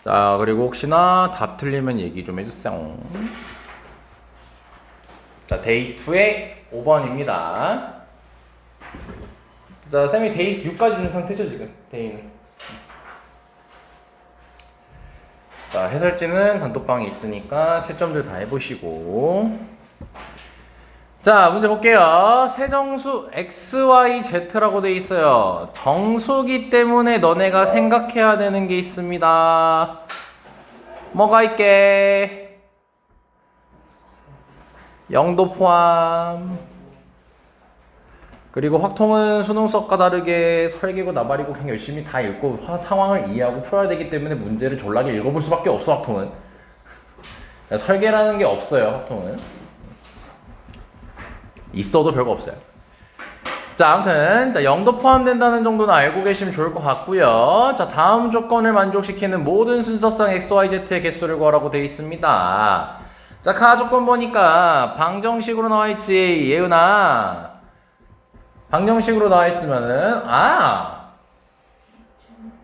자, 그리고 혹시나 답 틀리면 얘기 좀 해주세요. 자, 데이 2의 5번입니다. 자, 쌤이 데이 6까지 준 상태죠, 지금. 데이는. 자, 해설지는 단톡방에 있으니까 채점들 다 해보시고. 자, 문제 볼게요. 세정수 XYZ라고 돼 있어요. 정수기 때문에 너네가 생각해야 되는 게 있습니다. 뭐가 있게? 0도 포함. 그리고 확통은 수능 수업과 다르게 설계고 나발이고 그냥 열심히 다 읽고 상황을 이해하고 풀어야 되기 때문에 문제를 졸라게 읽어볼 수밖에 없어, 확통은. 설계라는 게 없어요, 확통은. 있어도 별거 없어요. 자, 아무튼 자, 0도 포함된다는 정도는 알고 계시면 좋을 것 같고요. 자, 다음 조건을 만족시키는 모든 순서상 XYZ의 개수를 구하라고 되어 있습니다. 자, 가 조건 보니까 방정식으로 나와 있지, 예은아. 방정식으로 나와 있으면은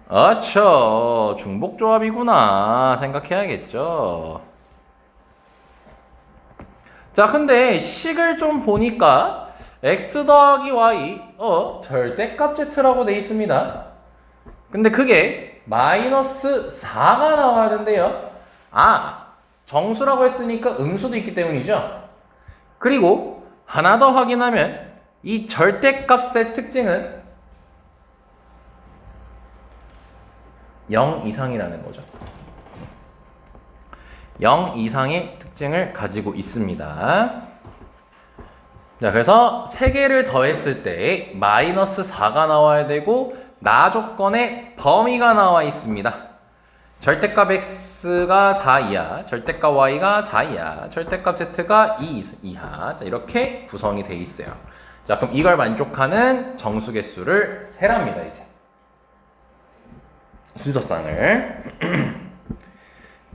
어쵸, 중복조합이구나 생각해야겠죠. 자, 근데 식을 좀 보니까 x 더하기 y 절대값 z라고 돼 있습니다. 근데 그게 마이너스 4가 나와야 된대요. 정수라고 했으니까 음수도 있기 때문이죠. 그리고 하나 더 확인하면 이 절대값의 특징은 0 이상이라는 거죠. 0 이상의 특징을 가지고 있습니다. 자, 그래서 3개를 더했을 때 마이너스 4가 나와야 되고 나 조건에 범위가 나와 있습니다. 절대값 x가 4 이하, 절대값 y가 4 이하, 절대값 z가 2 이하. 자, 이렇게 구성이 되어 있어요. 자, 그럼 이걸 만족하는 정수 개수를 세랍니다, 이제. 순서상을.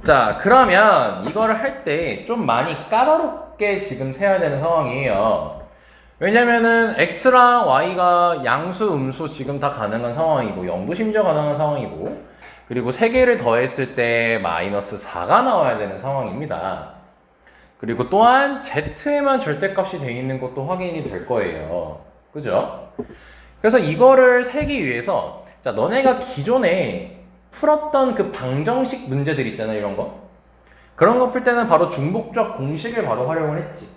자, 그러면 이거를 할 때 좀 많이 까다롭게 지금 세야 되는 상황이에요. 왜냐면은 x랑 y가 양수, 음수 지금 다 가능한 상황이고 0도 심지어 가능한 상황이고 그리고 3개를 더했을 때 마이너스 4가 나와야 되는 상황입니다. 그리고 또한 z에만 절대값이 되어 있는 것도 확인이 될 거예요. 그죠? 그래서 이거를 세기 위해서 자, 너네가 기존에 풀었던 그 방정식 문제들 있잖아요, 이런 거. 그런 거 풀 때는 바로 중복조합 공식을 바로 활용을 했지.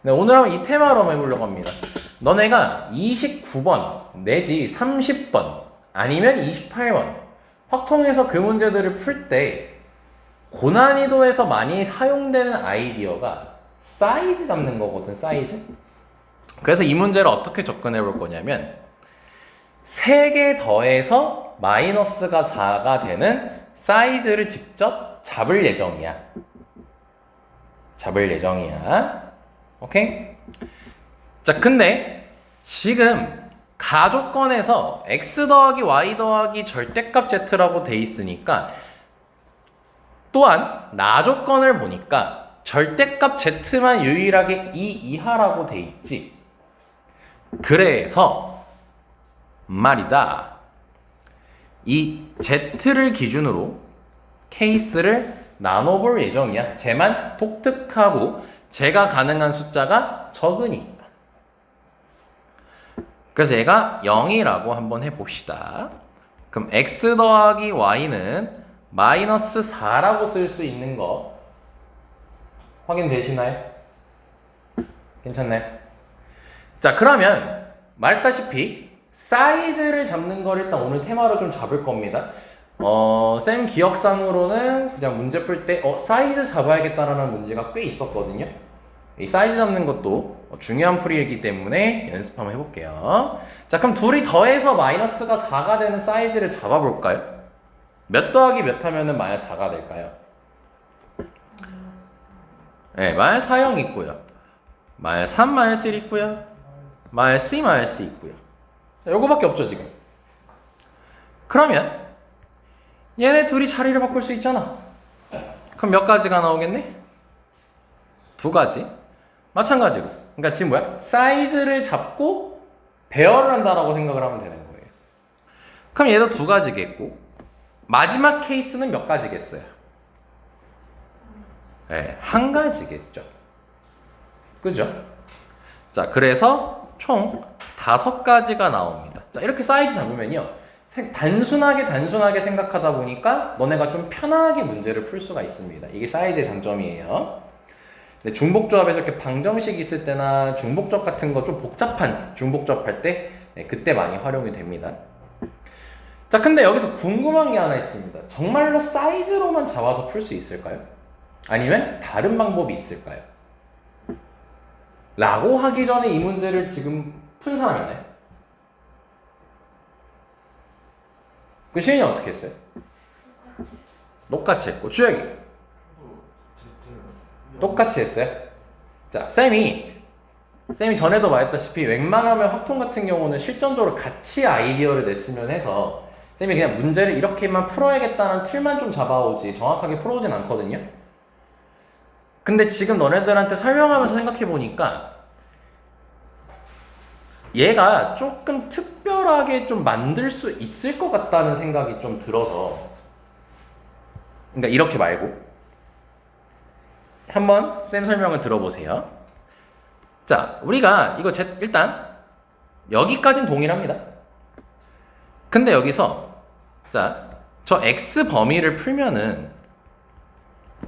네, 오늘 한번 이 테마로 한번 해보려고 합니다. 너네가 29번 내지 30번 아니면 28번 확통해서 그 문제들을 풀 때 고난이도에서 많이 사용되는 아이디어가 사이즈 잡는 거거든, 사이즈. 그래서 이 문제를 어떻게 접근해 볼 거냐면 3개 더해서 마이너스가 4가 되는 사이즈를 직접 잡을 예정이야. 오케이? 자, 근데 지금 가조건에서 x 더하기 y 더하기 절대값 z라고 돼 있으니까 또한 나 조건을 보니까 절대값 z만 유일하게 2 이하라고 돼 있지. 그래서 말이다. 이 z를 기준으로 케이스를 나눠볼 예정이야. 쟤만 독특하고 제가 가능한 숫자가 적으니까. 그래서 얘가 0이라고 한번 해봅시다. 그럼 x 더하기 y는 마이너스 4라고 쓸 수 있는 거 확인되시나요? 괜찮나요? 자, 그러면 말했다시피 사이즈를 잡는 걸 일단 오늘 테마로 좀 잡을 겁니다. 쌤 기억상으로는 그냥 문제 풀 때 사이즈 잡아야겠다라는 문제가 꽤 있었거든요. 이 사이즈 잡는 것도 중요한 풀이이기 때문에 연습 한번 해볼게요. 자, 그럼 둘이 더해서 마이너스가 4가 되는 사이즈를 잡아볼까요? 몇 더하기 몇 하면은 마이너스 4가 될까요? 네, 마이너스 4형 있고요. 마이너스 3 마이너스 1 있고요. 마이너스 2 마이너스 2 있고요. 자, 요거밖에 없죠, 지금. 그러면 얘네 둘이 자리를 바꿀 수 있잖아. 그럼 몇 가지가 나오겠네? 2가지. 마찬가지로. 그러니까 지금 뭐야? 사이즈를 잡고 배열을 한다라고 생각을 하면 되는 거예요. 그럼 얘도 2가지겠고 마지막 케이스는 몇 가지겠어요? 네, 한 가지겠죠. 그죠? 자, 그래서 총 5가지가 나옵니다. 자, 이렇게 사이즈 잡으면요. 단순하게 생각하다 보니까 너네가 좀 편하게 문제를 풀 수가 있습니다. 이게 사이즈의 장점이에요. 근데 중복조합에서 이렇게 방정식 있을 때나 중복조합 같은 거 좀 복잡한 중복조합 할 때 그때 많이 활용이 됩니다. 자, 근데 여기서 궁금한 게 하나 있습니다. 정말로 사이즈로만 잡아서 풀 수 있을까요? 아니면 다른 방법이 있을까요? 라고 하기 전에 이 문제를 지금 푼 사람 있나요? 그 시인이 어떻게 했어요? 똑같이 했고 주혁이 똑같이 했어요? 자, 쌤이 전에도 말했다시피 웬만하면 확통 같은 경우는 실전적으로 같이 아이디어를 냈으면 해서 쌤이 그냥 문제를 이렇게만 풀어야겠다는 틀만 좀 잡아오지 정확하게 풀어오진 않거든요. 근데 지금 너네들한테 설명하면서 생각해보니까 얘가 조금 특별하게 좀 만들 수 있을 것 같다는 생각이 좀 들어서, 그러니까 이렇게 말고 한번 쌤 설명을 들어보세요. 자, 우리가 이거 일단 여기까지는 동일합니다. 근데 여기서 자, 저 x 범위를 풀면은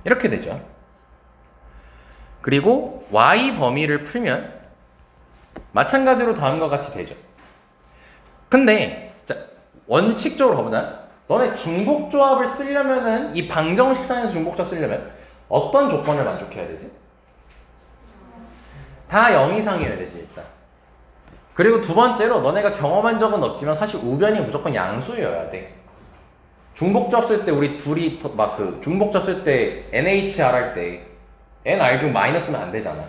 이렇게 되죠. 그리고 y 범위를 풀면 마찬가지로 다음과 같이 되죠. 근데 자, 원칙적으로 가보자. 너네 중복조합을 쓰려면은 이 방정식상에서 중복조합 쓰려면 어떤 조건을 만족해야 되지? 다 0 이상이어야 되지 일단. 그리고 두 번째로 너네가 경험한 적은 없지만 사실 우변이 무조건 양수여야 돼. 중복조합 쓸 때 우리 둘이 막 그 중복조합 쓸 때 NHR 할 때 NR 중 마이너스면 안 되잖아.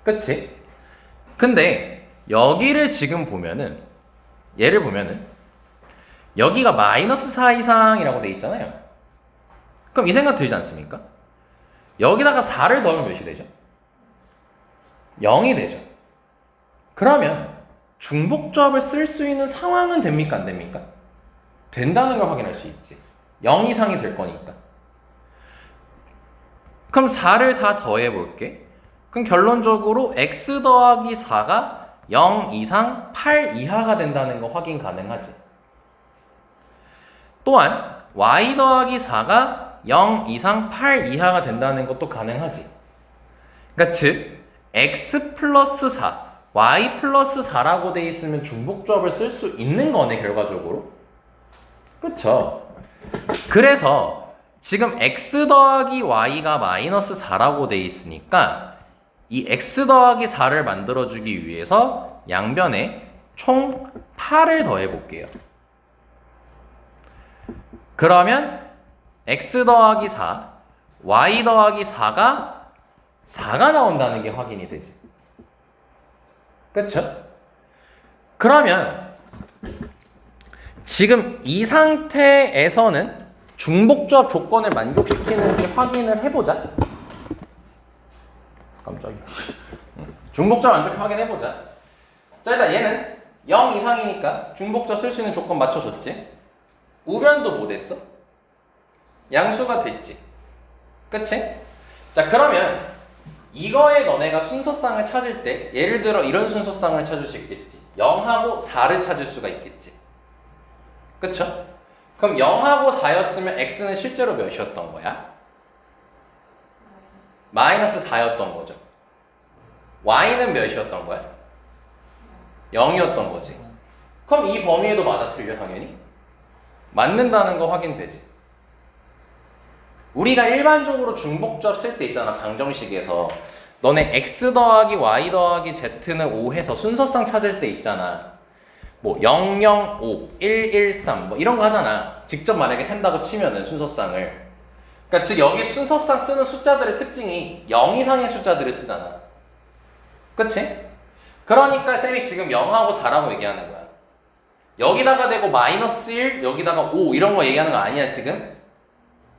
그치? 근데 여기를 지금 보면은 얘를 보면은 여기가 마이너스 4 이상이라고 돼 있잖아요. 그럼 이 생각 들지 않습니까? 여기다가 4를 더하면 몇이 되죠? 0이 되죠. 그러면 중복조합을 쓸 수 있는 상황은 됩니까? 안 됩니까? 된다는 걸 확인할 수 있지. 0 이상이 될 거니까. 그럼 4를 다 더해 볼게. 그럼 결론적으로 x 더하기 4가 0 이상 8 이하가 된다는 거 확인 가능하지. 또한 y 더하기 4가 0 이상 8 이하가 된다는 것도 가능하지. 그러니까 즉 x 플러스 4, y 플러스 4라고 돼 있으면 중복조합을 쓸 수 있는 거네 결과적으로. 그쵸? 그래서 지금 x 더하기 y가 마이너스 4라고 돼 있으니까 이 x 더하기 4를 만들어주기 위해서 양변에 총 8을 더해볼게요. 그러면 x 더하기 4, y 더하기 4가 나온다는 게 확인이 되지. 그쵸? 그러면 지금 이 상태에서는 중복조합 조건을 만족시키는지 확인을 해보자. 깜짝이야. 중복조합 만족해 확인해보자. 자, 일단 얘는 0 이상이니까 중복조합 쓸 수 있는 조건 맞춰줬지. 우변도 뭐 됐어? 양수가 됐지. 그치? 자, 그러면 이거에 너네가 순서상을 찾을 때 예를 들어 이런 순서상을 찾을 수 있겠지. 0하고 4를 찾을 수가 있겠지. 그쵸? 그럼 0하고 4였으면 x는 실제로 몇이었던 거야? 마이너스 4였던 거죠. y는 몇이었던 거야? 0이었던 거지. 그럼 이 범위에도 맞아 틀려 당연히? 맞는다는 거 확인되지. 우리가 일반적으로 중복조합 쓸 때 있잖아 방정식에서 너네 x 더하기 y 더하기 z는 5 해서 순서상 찾을 때 있잖아. 뭐 005, 113 뭐 이런 거 하잖아. 직접 만약에 센다고 치면은 순서상을. 그러니까 즉 여기 순서상 쓰는 숫자들의 특징이 0 이상의 숫자들을 쓰잖아. 그치? 그러니까 쌤이 지금 0하고 4라고 얘기하는 거야. 여기다가 대고 마이너스 1, 여기다가 5 이런 거 얘기하는 거 아니야 지금?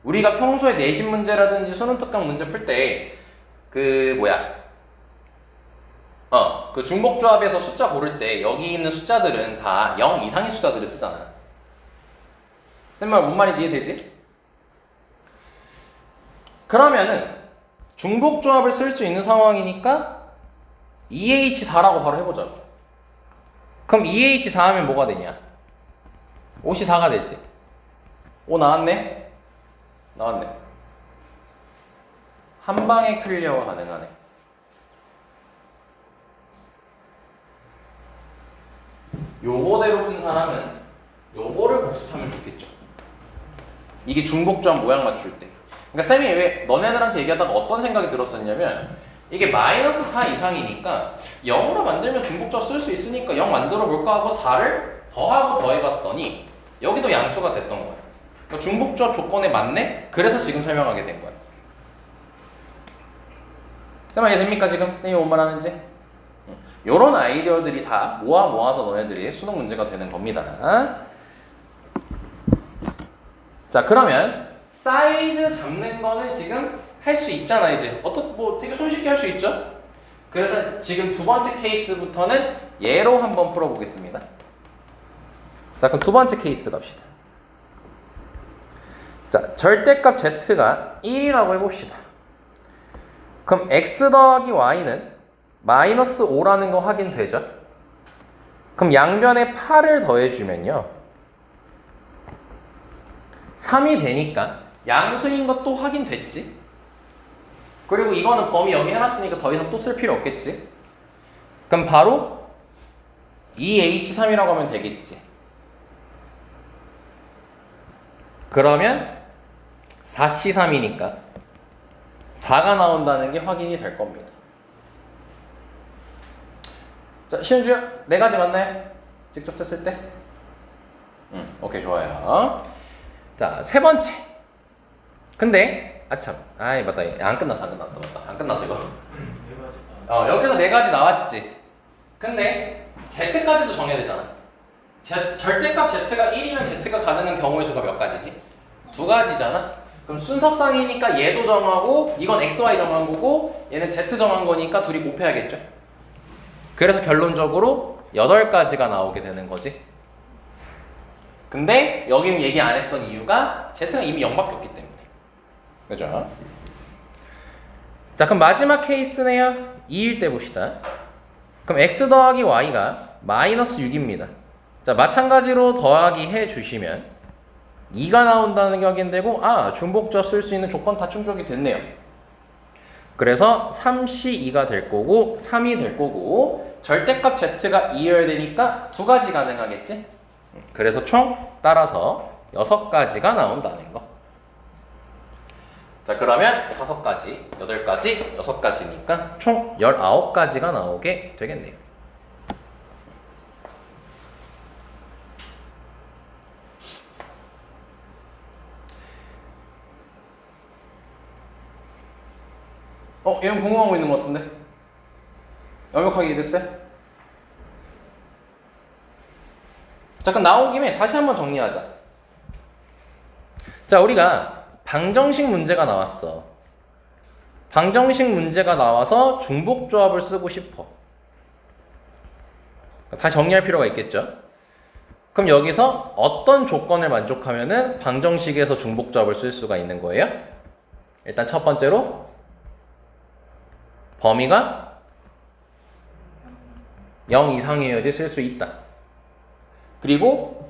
우리가 평소에 내신 문제라든지 수능 특강 문제 풀 때 그 그 중복조합에서 숫자 고를 때 여기 있는 숫자들은 다 0 이상의 숫자들을 쓰잖아. 쌤말 뭔 말인지 이해되지? 그러면은 중복 조합을 쓸 수 있는 상황이니까 EH4라고 바로 해보자고. 그럼 EH4 하면 뭐가 되냐? 옷이 4가 되지. 5 나왔네? 나왔네. 한 방에 클리어가 가능하네. 요거대로 푼 사람은 요거를 복습하면 좋겠죠. 이게 중복조합 모양 맞출 때. 그러니까 쌤이 왜 너네들한테 얘기하다가 어떤 생각이 들었었냐면 이게 마이너스 4 이상이니까 0으로 만들면 중복조합 쓸 수 있으니까 0 만들어 볼까 하고 4를 더하고 더해봤더니 여기도 양수가 됐던 거야. 그러니까 중복조합 조건에 맞네? 그래서 지금 설명하게 된 거야. 쌤아 이해됩니까 지금? 쌤이 뭔 말하는지? 요런 아이디어들이 다 모아서 너네들이 수능 문제가 되는 겁니다. 자 그러면 사이즈 잡는 거는 지금 할 수 있잖아 이제. 뭐 되게 손쉽게 할 수 있죠? 그래서 지금 두 번째 케이스부터는 얘로 한번 풀어보겠습니다. 자 그럼 두 번째 케이스 갑시다. 자 절대값 z가 1이라고 해봅시다. 그럼 x 더하기 y는 마이너스 5라는 거 확인되죠? 그럼 양변에 8을 더해주면요 3이 되니까 양수인 것도 확인됐지? 그리고 이거는 범위 여기 해놨으니까 더 이상 또 쓸 필요 없겠지? 그럼 바로 2H3이라고 하면 되겠지. 그러면 4C3이니까 4가 나온다는 게 확인이 될 겁니다. 자, 시은주야, 네 가지 맞나요? 직접 썼을 때? 오케이, 좋아요. 자, 세 번째. 근데, 아참, 아이, 맞다. 안 끝났어. 맞다. 안 끝났어, 이거. 여기서 네 가지 나왔지. 근데, Z까지도 정해야 되잖아. 절대값 Z가 1이면 Z가 가능한 경우의 수가 몇 가지지? 두 가지잖아? 그럼 순서상이니까 얘도 정하고, 이건 XY 정한 거고, 얘는 Z 정한 거니까 둘이 곱해야겠죠? 그래서 결론적으로 8가지가 나오게 되는 거지. 근데 여기는 얘기 안 했던 이유가 Z가 이미 0밖에 없기 때문에. 그죠? 자 그럼 마지막 케이스네요. 2일 때 봅시다. 그럼 x 더하기 y가 마이너스 6입니다. 자 마찬가지로 더하기 해주시면 2가 나온다는 게 확인되고 중복조합 쓸 수 있는 조건 다 충족이 됐네요. 그래서 3C2가 될 거고 3이 될 거고 절대값 Z가 2여야 되니까 두 가지 가능하겠지? 그래서 총 따라서 6가지가 나온다는 거. 자 그러면 5가지, 8가지, 6가지니까 총 19가지가 나오게 되겠네요. 얘는 궁금한 거 있는 것 같은데? 완벽하게 이해됐어요? 자 그럼 나온 김에 다시 한번 정리하자. 자 우리가 방정식 문제가 나왔어. 방정식 문제가 나와서 중복조합을 쓰고 싶어. 다시 정리할 필요가 있겠죠? 그럼 여기서 어떤 조건을 만족하면은 방정식에서 중복조합을 쓸 수가 있는 거예요? 일단 첫 번째로 범위가 0 이상이어야지 쓸 수 있다. 그리고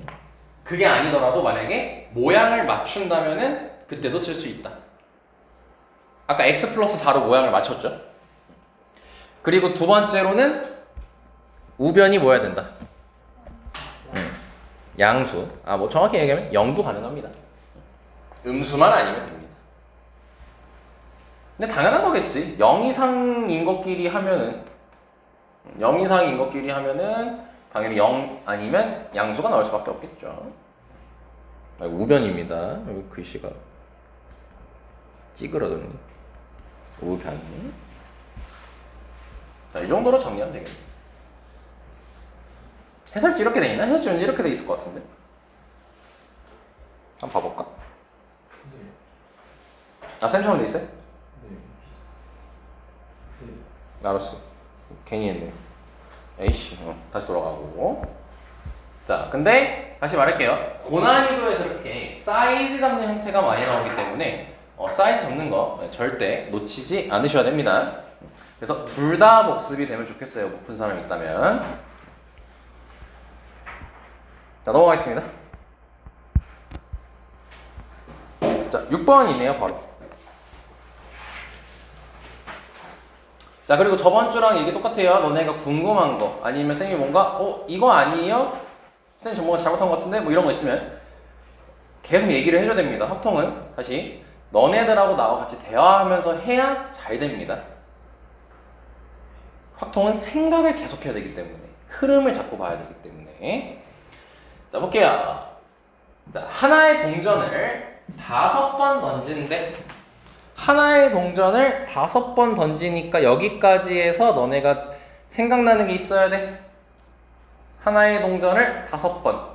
그게 아니더라도 만약에 모양을 맞춘다면은 그때도 쓸 수 있다. 아까 x 플러스 4로 모양을 맞췄죠? 그리고 두 번째로는 우변이 뭐야 된다? 양수. 뭐 정확히 얘기하면 0도 가능합니다. 음수만 아니면 됩니다. 근데 당연한 거겠지. 0 이상인 것끼리 하면은 0 이상인 것끼리 하면은 당연히 0 아니면 양수가 나올 수밖에 없겠죠. 우변입니다. 여기 글씨가 찌그러졌니? 우변. 자, 이 정도로 정리하면 되겠네. 해설지 이렇게 돼 있나? 해설지 왠지 이렇게 돼 있을 것 같은데. 한번 봐볼까? 쌤처럼 돼 있어요? 알았어. 괜히 했네. 에이씨. 다시 돌아가고. 자, 근데 다시 말할게요. 고난이도에서 이렇게 사이즈 잡는 형태가 많이 나오기 때문에 사이즈 잡는 거 절대 놓치지 않으셔야 됩니다. 그래서 둘 다 복습이 되면 좋겠어요. 못 푼 사람이 있다면. 자, 넘어가겠습니다. 자, 6번이네요, 바로. 자, 그리고 저번 주랑 이게 똑같아요. 너네가 궁금한 거 아니면 선생님이 뭔가 이거 아니에요? 선생님 정보가 잘못한 것 같은데? 뭐 이런 거 있으면 계속 얘기를 해줘야 됩니다. 확통은 다시 너네들하고 나와 같이 대화하면서 해야 잘 됩니다. 확통은 생각을 계속해야 되기 때문에 흐름을 잡고 봐야 되기 때문에. 자, 볼게요. 자, 하나의 동전을 5번 던지는데 하나의 동전을 5번 던지니까 여기까지 해서 너네가 생각나는 게 있어야 돼. 하나의 동전을 5번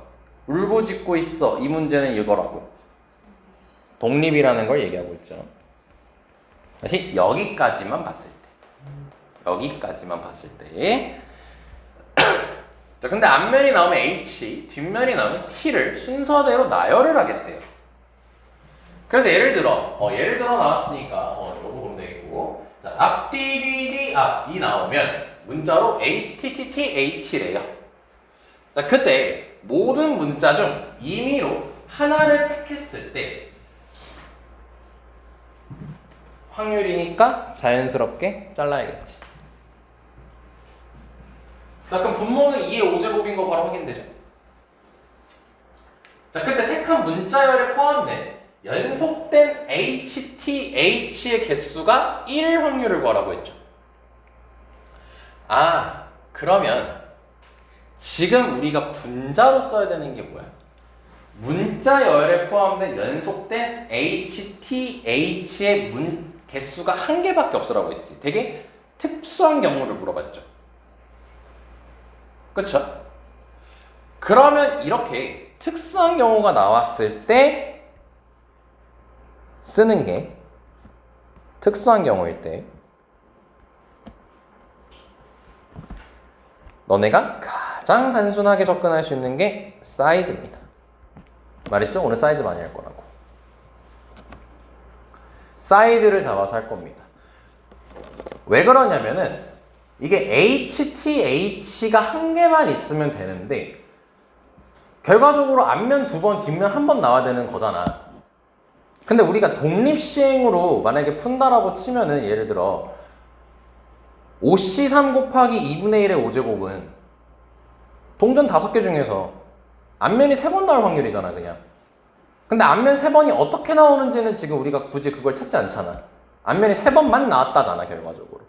울부짖고 있어. 이 문제는 이거라고. 독립이라는 걸 얘기하고 있죠. 다시 여기까지만 봤을 때. 여기까지만 봤을 때. 자, 근데 앞면이 나오면 H, 뒷면이 나오면 T를 순서대로 나열을 하겠대요. 그래서 예를 들어 나왔으니까 이거 보면 되겠고, 자, 앞, 뒤, 뒤, 뒤, 앞, 이 나오면 문자로 H, T, T, T, H래요. 자, 그때 모든 문자 중 임의로 하나를 택했을 때 확률이니까 자연스럽게 잘라야겠지. 자, 그럼 분모는 2의 5제곱인 거 바로 확인되죠? 자, 그때 택한 문자열에 포함된 연속된 HTH의 개수가 1 확률을 구하라고 했죠. 아, 그러면 지금 우리가 분자로 써야 되는 게 뭐야? 문자열에 포함된 연속된 HTH의 개수가 한 개밖에 없으라고 했지. 되게 특수한 경우를 물어봤죠. 그쵸? 그러면 이렇게 특수한 경우가 나왔을 때 쓰는 게, 특수한 경우일 때 너네가 가장 단순하게 접근할 수 있는 게 사이즈입니다. 말했죠? 오늘 사이즈 많이 할 거라고. 사이드를 잡아서 할 겁니다. 왜 그러냐면은 이게 HTH가 한 개만 있으면 되는데 결과적으로 앞면 2번, 뒷면 1번 나와야 되는 거잖아. 근데 우리가 독립시행으로 만약에 푼다라고 치면은 예를 들어 5C3 곱하기 2분의 1의 5제곱은 동전 5개 중에서 앞면이 3번 나올 확률이잖아, 그냥. 근데 앞면 3번이 어떻게 나오는지는 지금 우리가 굳이 그걸 찾지 않잖아. 앞면이 3번만 나왔다잖아, 결과적으로.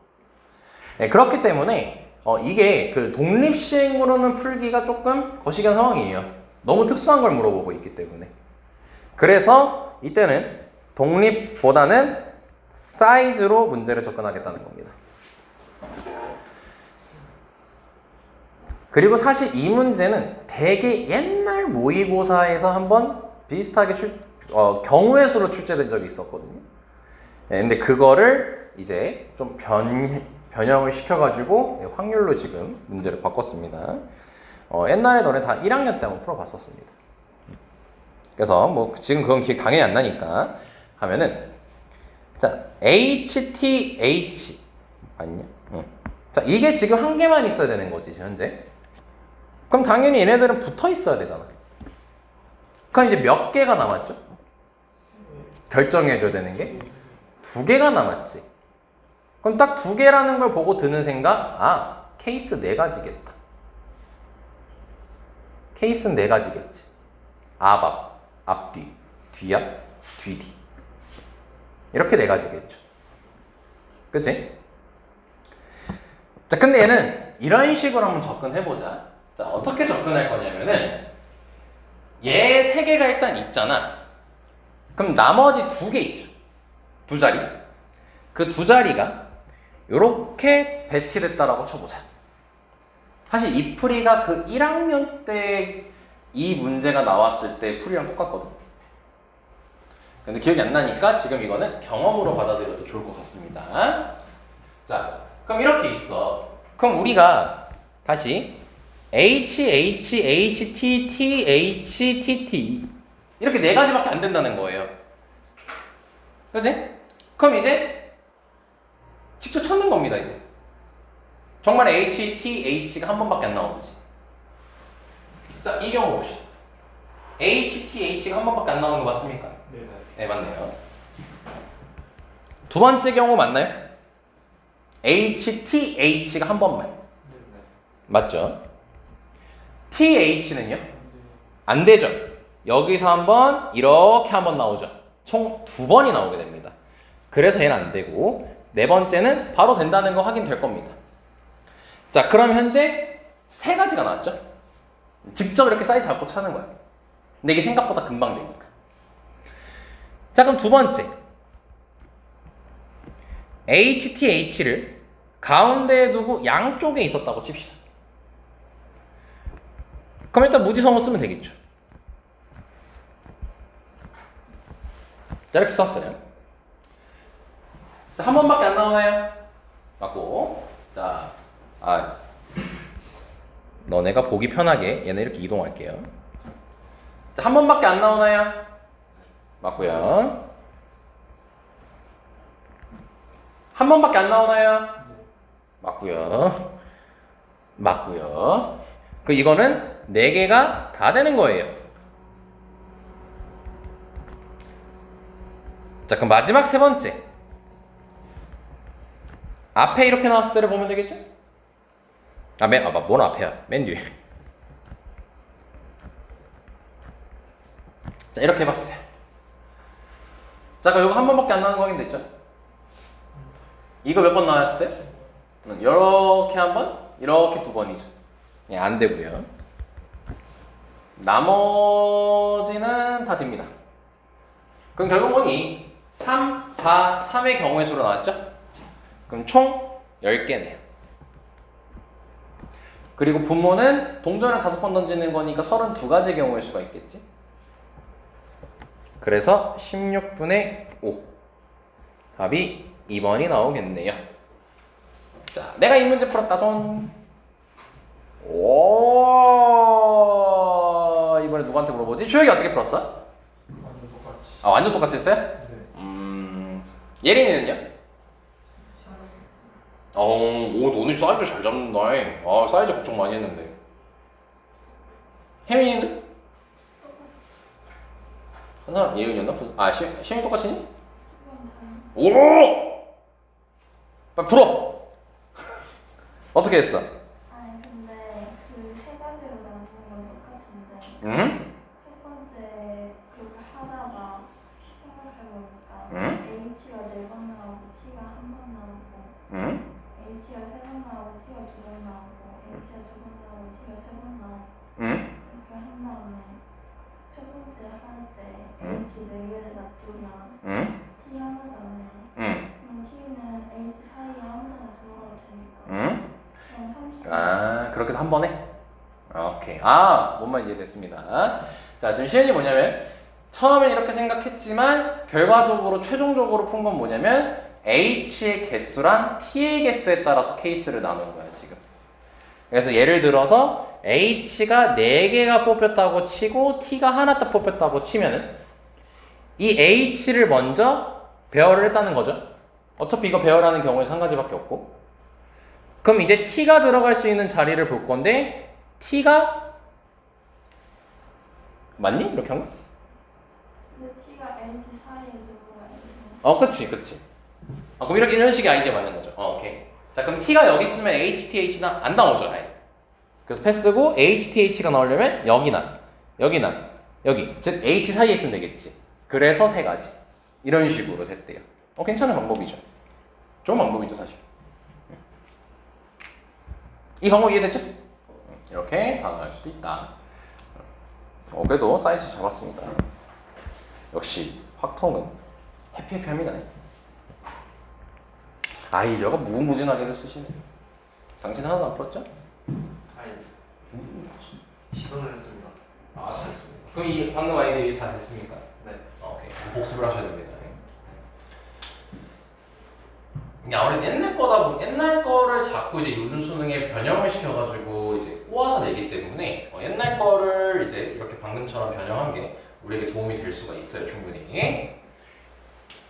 네, 그렇기 때문에 이게 그 독립시행으로는 풀기가 조금 거시기한 상황이에요. 너무 특수한 걸 물어보고 있기 때문에. 그래서 이때는 독립보다는 사이즈로 문제를 접근하겠다는 겁니다. 그리고 사실 이 문제는 되게 옛날 모의고사에서 한번 비슷하게 경우의 수로 출제된 적이 있었거든요. 네, 근데 그거를 이제 좀 변형을 시켜가지고 확률로 지금 문제를 바꿨습니다. 옛날에 너네 다 1학년 때 한번 풀어봤었습니다. 그래서 뭐 지금 그건 기억 당연히 안 나니까 하면은, 자, HTH 맞냐? 자, 이게 지금 한 개만 있어야 되는 거지 현재. 그럼 당연히 얘네들은 붙어 있어야 되잖아. 그럼 이제 몇 개가 남았죠? 결정해줘야 되는 게 2개가 남았지. 그럼 딱 2개라는 걸 보고 드는 생각, 케이스 4가지겠다. 케이스는 4가지겠지. 앞, 앞뒤, 뒤앞, 뒤뒤. 이렇게 4가지겠죠. 그치? 자, 근데 얘는 이런 식으로 한번 접근해보자. 자, 어떻게 접근할 거냐면은 얘 3개가 일단 있잖아. 그럼 나머지 2개 있죠. 2자리. 그 2자리가 요렇게 배치됐다라고 쳐보자. 사실 이 풀이가 그 1학년 때 이 문제가 나왔을 때 풀이랑 똑같거든. 근데 기억이 안 나니까 지금 이거는 경험으로 받아들여도 좋을 것 같습니다. 자, 그럼 이렇게 있어. 그럼 우리가 다시 H, H, H, T, T, H, T, T 이렇게 네 가지밖에 안 된다는 거예요. 그치? 그럼 이제 직접 찾는 겁니다. 이제 정말 H, T, H가 한 번밖에 안 나오는지. 자, 이 경우 봅시다. H, T, H가 한 번밖에 안 나오는 거 맞습니까? 네, 맞네요. 두 번째 경우 맞나요? H, T, H가 한 번만. 맞죠? T, H는요? 안 되죠. 여기서 한 번, 이렇게 한 번 나오죠. 총 두 번이 나오게 됩니다. 그래서 얘는 안 되고, 네 번째는 바로 된다는 거 확인될 겁니다. 자, 그럼 현재 세 가지가 나왔죠? 직접 이렇게 사이즈 잡고 찾는 거야. 근데 이게 생각보다 금방 되니까. 자, 그럼 두 번째. HTH를 가운데에 두고 양쪽에 있었다고 칩시다. 그럼 일단 무지성어 쓰면 되겠죠. 자, 이렇게 썼어요. 자, 한 번밖에 안 나오나요? 맞고. 자, 너네가 보기 편하게 얘네 이렇게 이동할게요. 자, 한 번밖에 안 나오나요? 맞고요. 한 번밖에 안 나오나요? 맞고요. 맞고요. 그 이거는 4개가 다 되는 거예요. 자, 그럼 마지막 세 번째. 앞에 이렇게 나왔을 때를 보면 되겠죠? 뭔 앞에야? 맨 뒤에. 자, 이렇게 해봤어요. 자, 그럼 이거 한 번밖에 안 나오는 거 확인됐죠? 이거 몇 번 나왔어요? 이렇게 한 번, 이렇게 두 번이죠. 예, 안 되고요. 나머지는 다 됩니다. 그럼 결국은 2, 3, 4, 3의 경우의 수로 나왔죠? 그럼 총 10개네요. 그리고 분모는 동전을 5번 던지는 거니까 32가지의 경우의 수가 있겠지? 그래서 16분의 5. 답이 2번이 나오겠네요. 자, 내가 이 문제 풀었다 손. 오, 이번에 누구한테 물어보지? 주혁이 어떻게 풀었어? 완전 똑같이. 아, 완전 똑같이 했어요? 네. 예린이는요? 너네 사이즈 잘 잡는다. 아, 사이즈 걱정 많이 했는데. 혜민이는? 한 사람 예은이었나? 시영이 똑같이니? 오! 빨리 풀어! 어떻게 했어? 아니 근데 그 세 가지로 나누는 건 똑같은데 응? 첫 번째 그렇게 하다가 생각해보니까 응? H가 4번 나오고 T가 한 번 나오고 응? H가 3번 나오고 T가 2번 나오고 H가 2번 나오고 T가 3번 나오고 응? 이렇게 한 다음에 첫 번째 할 때 응? H 4개를 놔두면 응? T 하나잖아요. 응? 그럼 T는 H 사이에 아무데나 들어가도 되니까 응? 그냥 30. 그렇게 해서 한 번에? 오케이. 뭔 말인지 이해됐습니다. 자, 지금 시연이 뭐냐면, 처음엔 이렇게 생각했지만, 결과적으로, 최종적으로 푼 건 뭐냐면, H의 개수랑 T의 개수에 따라서 케이스를 나눈 거야, 지금. 그래서 예를 들어서, H가 4개가 뽑혔다고 치고, T가 하나 딱 뽑혔다고 치면은, 이 H를 먼저 배열을 했다는 거죠. 어차피 이거 배열하는 경우에 1가지밖에 없고. 그럼 이제 T가 들어갈 수 있는 자리를 볼 건데 T가 맞니? 이렇게 한 거? 근데 T가 H 사이에 들어가야 돼. 그치. 그럼 이런 식의 아이디어 맞는 거죠. 오케이. 자, 그럼 T가 여기 있으면 HTH나 안 나오죠, 아예. 그래서 패스고 HTH가 나오려면 여기나, 여기. 즉 H 사이에 있으면 되겠지. 그래서 3가지. 이런 식으로 셌대요. 괜찮은 방법이죠. 좋은 방법이죠, 사실. 이 방법 이해됐죠? 이렇게 방어할 수도 있다. 그래도 사이즈 잡았습니다. 역시 확통은 해피합니다. 아이디어가 무궁무진하게도 쓰시네. 당신 하나도 안 풀었죠? 아니. 시도는 했습니다. 잘했습니다. 그럼 이 방금 아이디어 다 됐습니까? 네. 오케이. 복습을 하셔야 됩니다. 이게 아무래도 옛날 거를 자꾸 이제 요즘 수능에 변형을 시켜가지고 이제 꼬아서 내기 때문에 옛날 거를 이제 이렇게 방금처럼 변형한 게 우리에게 도움이 될 수가 있어요, 충분히.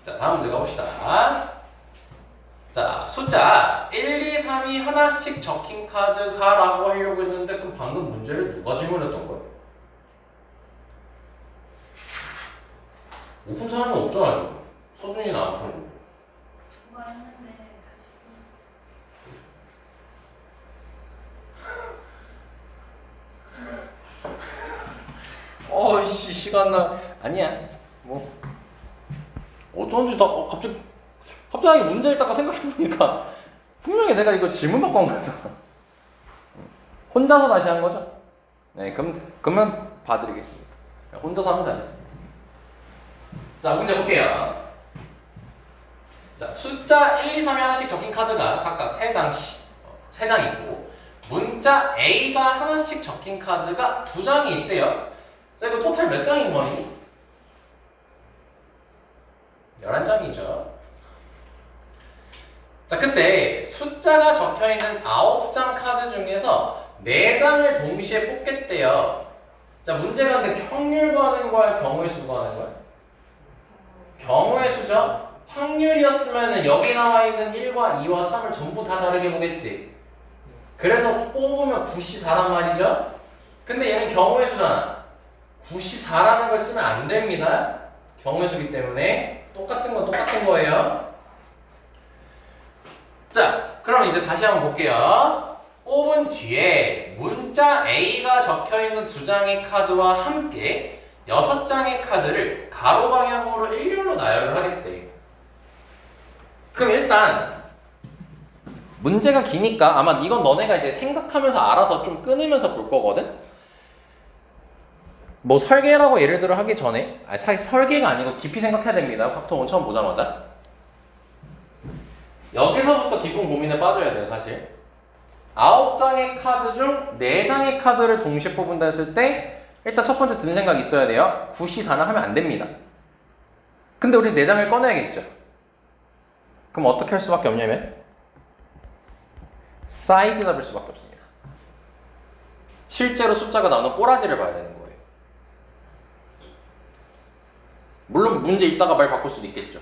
자, 다음 문제 가봅시다. 자, 숫자 1, 2, 3이 하나씩 적힌 카드가 라고 하려고 했는데 그럼 방금 문제를 누가 질문했던 거야? 못 푼 사람은 없잖아, 지금. 서준이는 안 푸는 거. 저거 했는데 다시 어이씨, 시간 나. 아니야. 뭐. 어쩐지 나 갑자기 문제 읽다가 생각해보니까 분명히 내가 이거 질문 받고 한 거잖아. 혼자서 다시 한 거죠? 네, 그러면 봐드리겠습니다. 혼자서 하면 잘했습니다. 자, 문제 볼게요. 자, 숫자 1, 2, 3이 하나씩 적힌 카드가 각각 3장이고 문자 A가 하나씩 적힌 카드가 2장이 있대요. 자, 이거 토탈 몇 장인 거니? 11장이죠. 자, 그때 숫자가 적혀있는 9장 카드 중에서 4장을 동시에 뽑겠대요. 자, 문제가 근데 확률 구하는 거야? 경우의 수 구하는 거야? 경우의 수죠? 확률이었으면 여기 나와있는 1과 2와 3을 전부 다 다르게 보겠지. 그래서 뽑으면 9시4란 말이죠? 근데 얘는 경우의 수잖아. 9시4라는 걸 쓰면 안 됩니다. 경우의 수기 때문에 똑같은 건 똑같은 거예요. 자, 그럼 이제 다시 한번 볼게요. 뽑은 뒤에 문자 A가 적혀있는 2장의 카드와 함께 6장의 카드를 가로 방향으로 일렬로 나열을 하겠대. 그럼 일단 문제가 기니까 아마 이건 너네가 이제 생각하면서 알아서 좀 끊으면서 볼 거거든? 뭐 설계라고 예를 들어 하기 전에 사실 설계가 아니고 깊이 생각해야 됩니다. 팍통은 처음 보자마자 여기서부터 깊은 고민에 빠져야 돼요. 사실 9장의 카드 중 4장의 카드를 동시에 뽑은다 했을 때 일단 첫 번째 드는 생각이 있어야 돼요. 9시4는 하면 안 됩니다. 근데 우리 4장을 꺼내야겠죠. 그럼 어떻게 할 수밖에 없냐면 사이즈 잡을 수밖에 없습니다. 실제로 숫자가 나오는 꼬라지를 봐야 되는 거예요. 물론 문제 읽다가 말 바꿀 수도 있겠죠.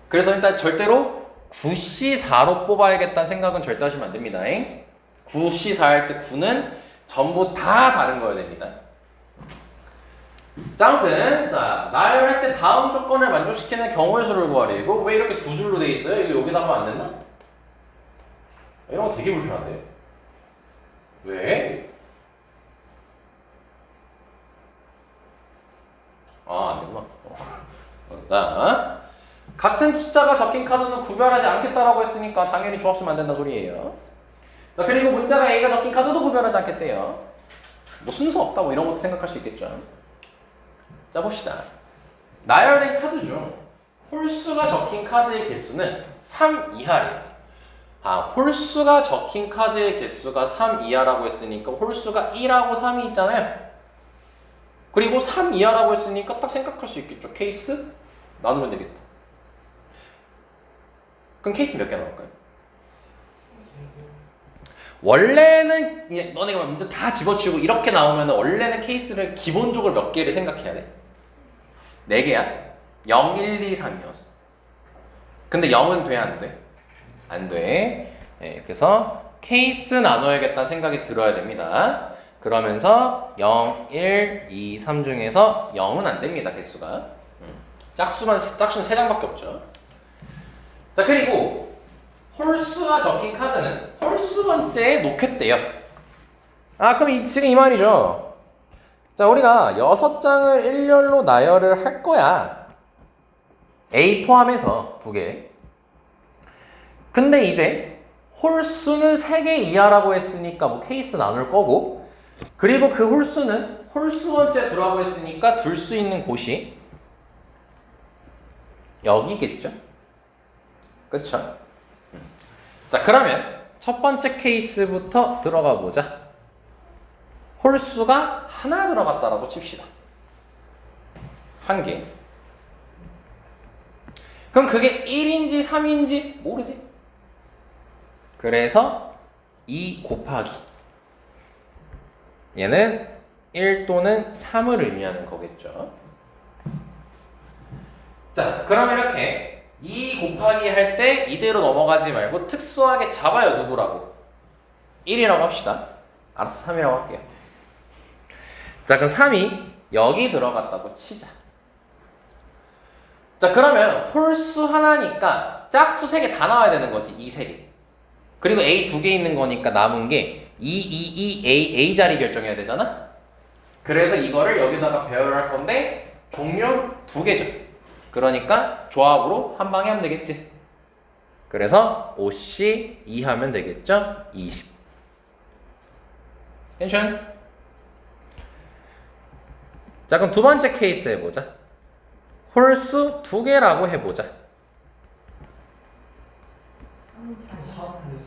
그래서 일단 절대로 9시4로 뽑아야겠다는 생각은 절대 하시면 안 됩니다. 9시4 할 때 9는 전부 다 다른 거여야 됩니다. 자, 아무튼 자, 나열할 때 다음 조건을 만족시키는 경우의 수를 구하래. 이거 왜 이렇게 두 줄로 돼 있어요? 이거 여기다 하면 안 됐나? 이런 거 되게 불편한데? 왜? 안 되구나. 자, 같은 숫자가 적힌 카드는 구별하지 않겠다라고 했으니까 당연히 조합 쓰면 안 된다 소리예요. 자, 그리고 문자가 A가 적힌 카드도 구별하지 않겠대요. 뭐 순서 없다 뭐 이런 것도 생각할 수 있겠죠. 자, 봅시다. 나열된 카드 중 홀수가 적힌 카드의 개수는 3 이하래요. 홀수가 적힌 카드의 개수가 3 이하라고 했으니까 홀수가 1하고 3이 있잖아요. 그리고 3 이하라고 했으니까 딱 생각할 수 있겠죠. 케이스 나누면 되겠다. 그럼 케이스 몇 개 나올까요? 원래는 너네가 먼저 다 집어치우고 이렇게 나오면 원래는 케이스를 기본적으로 몇 개를 생각해야 돼? 4개야. 0, 1, 2, 3이어서. 근데 0은 돼? 안 돼? 안 돼. 네, 그래서 케이스 나눠야겠다는 생각이 들어야 됩니다. 그러면서 0, 1, 2, 3 중에서 0은 안 됩니다. 개수가. 짝수는 3장밖에 없죠. 자, 그리고 홀수가 적힌 카드는 홀수 번째에 놓겠대요. 그럼 지금 이 말이죠. 자, 우리가 6장을 일렬로 나열을 할 거야. A 포함해서 2개. 근데 이제 홀수는 3개 이하라고 했으니까 뭐 케이스 나눌 거고, 그리고 그 홀수는 홀수 번째 들어가고 했으니까 둘 수 있는 곳이 여기겠죠? 그쵸? 자, 그러면 첫 번째 케이스부터 들어가 보자. 홀수가 하나 들어갔다라고 칩시다. 1개. 그럼 그게 1인지 3인지 모르지? 그래서 2 곱하기 얘는 1 또는 3을 의미하는 거겠죠. 자, 그럼 이렇게 2 곱하기 할 때 이대로 넘어가지 말고 특수하게 잡아요. 누구라고? 1이라고 합시다. 알았어, 3이라고 할게요. 자, 그럼 3이 여기 들어갔다고 치자. 자, 그러면 홀수 하나니까 짝수 3개 다 나와야 되는 거지. 이 3개. 그리고 A 2개 있는 거니까 남은 게 A 자리 결정해야 되잖아? 그래서 이거를 여기다가 배열을 할 건데 종류 2개죠. 그러니까 조합으로 한 방에 하면 되겠지. 그래서 OC 2 하면 되겠죠? 20. 괜찮? 자, 그럼 두 번째 케이스 해보자. 홀수 2개라고 해보자.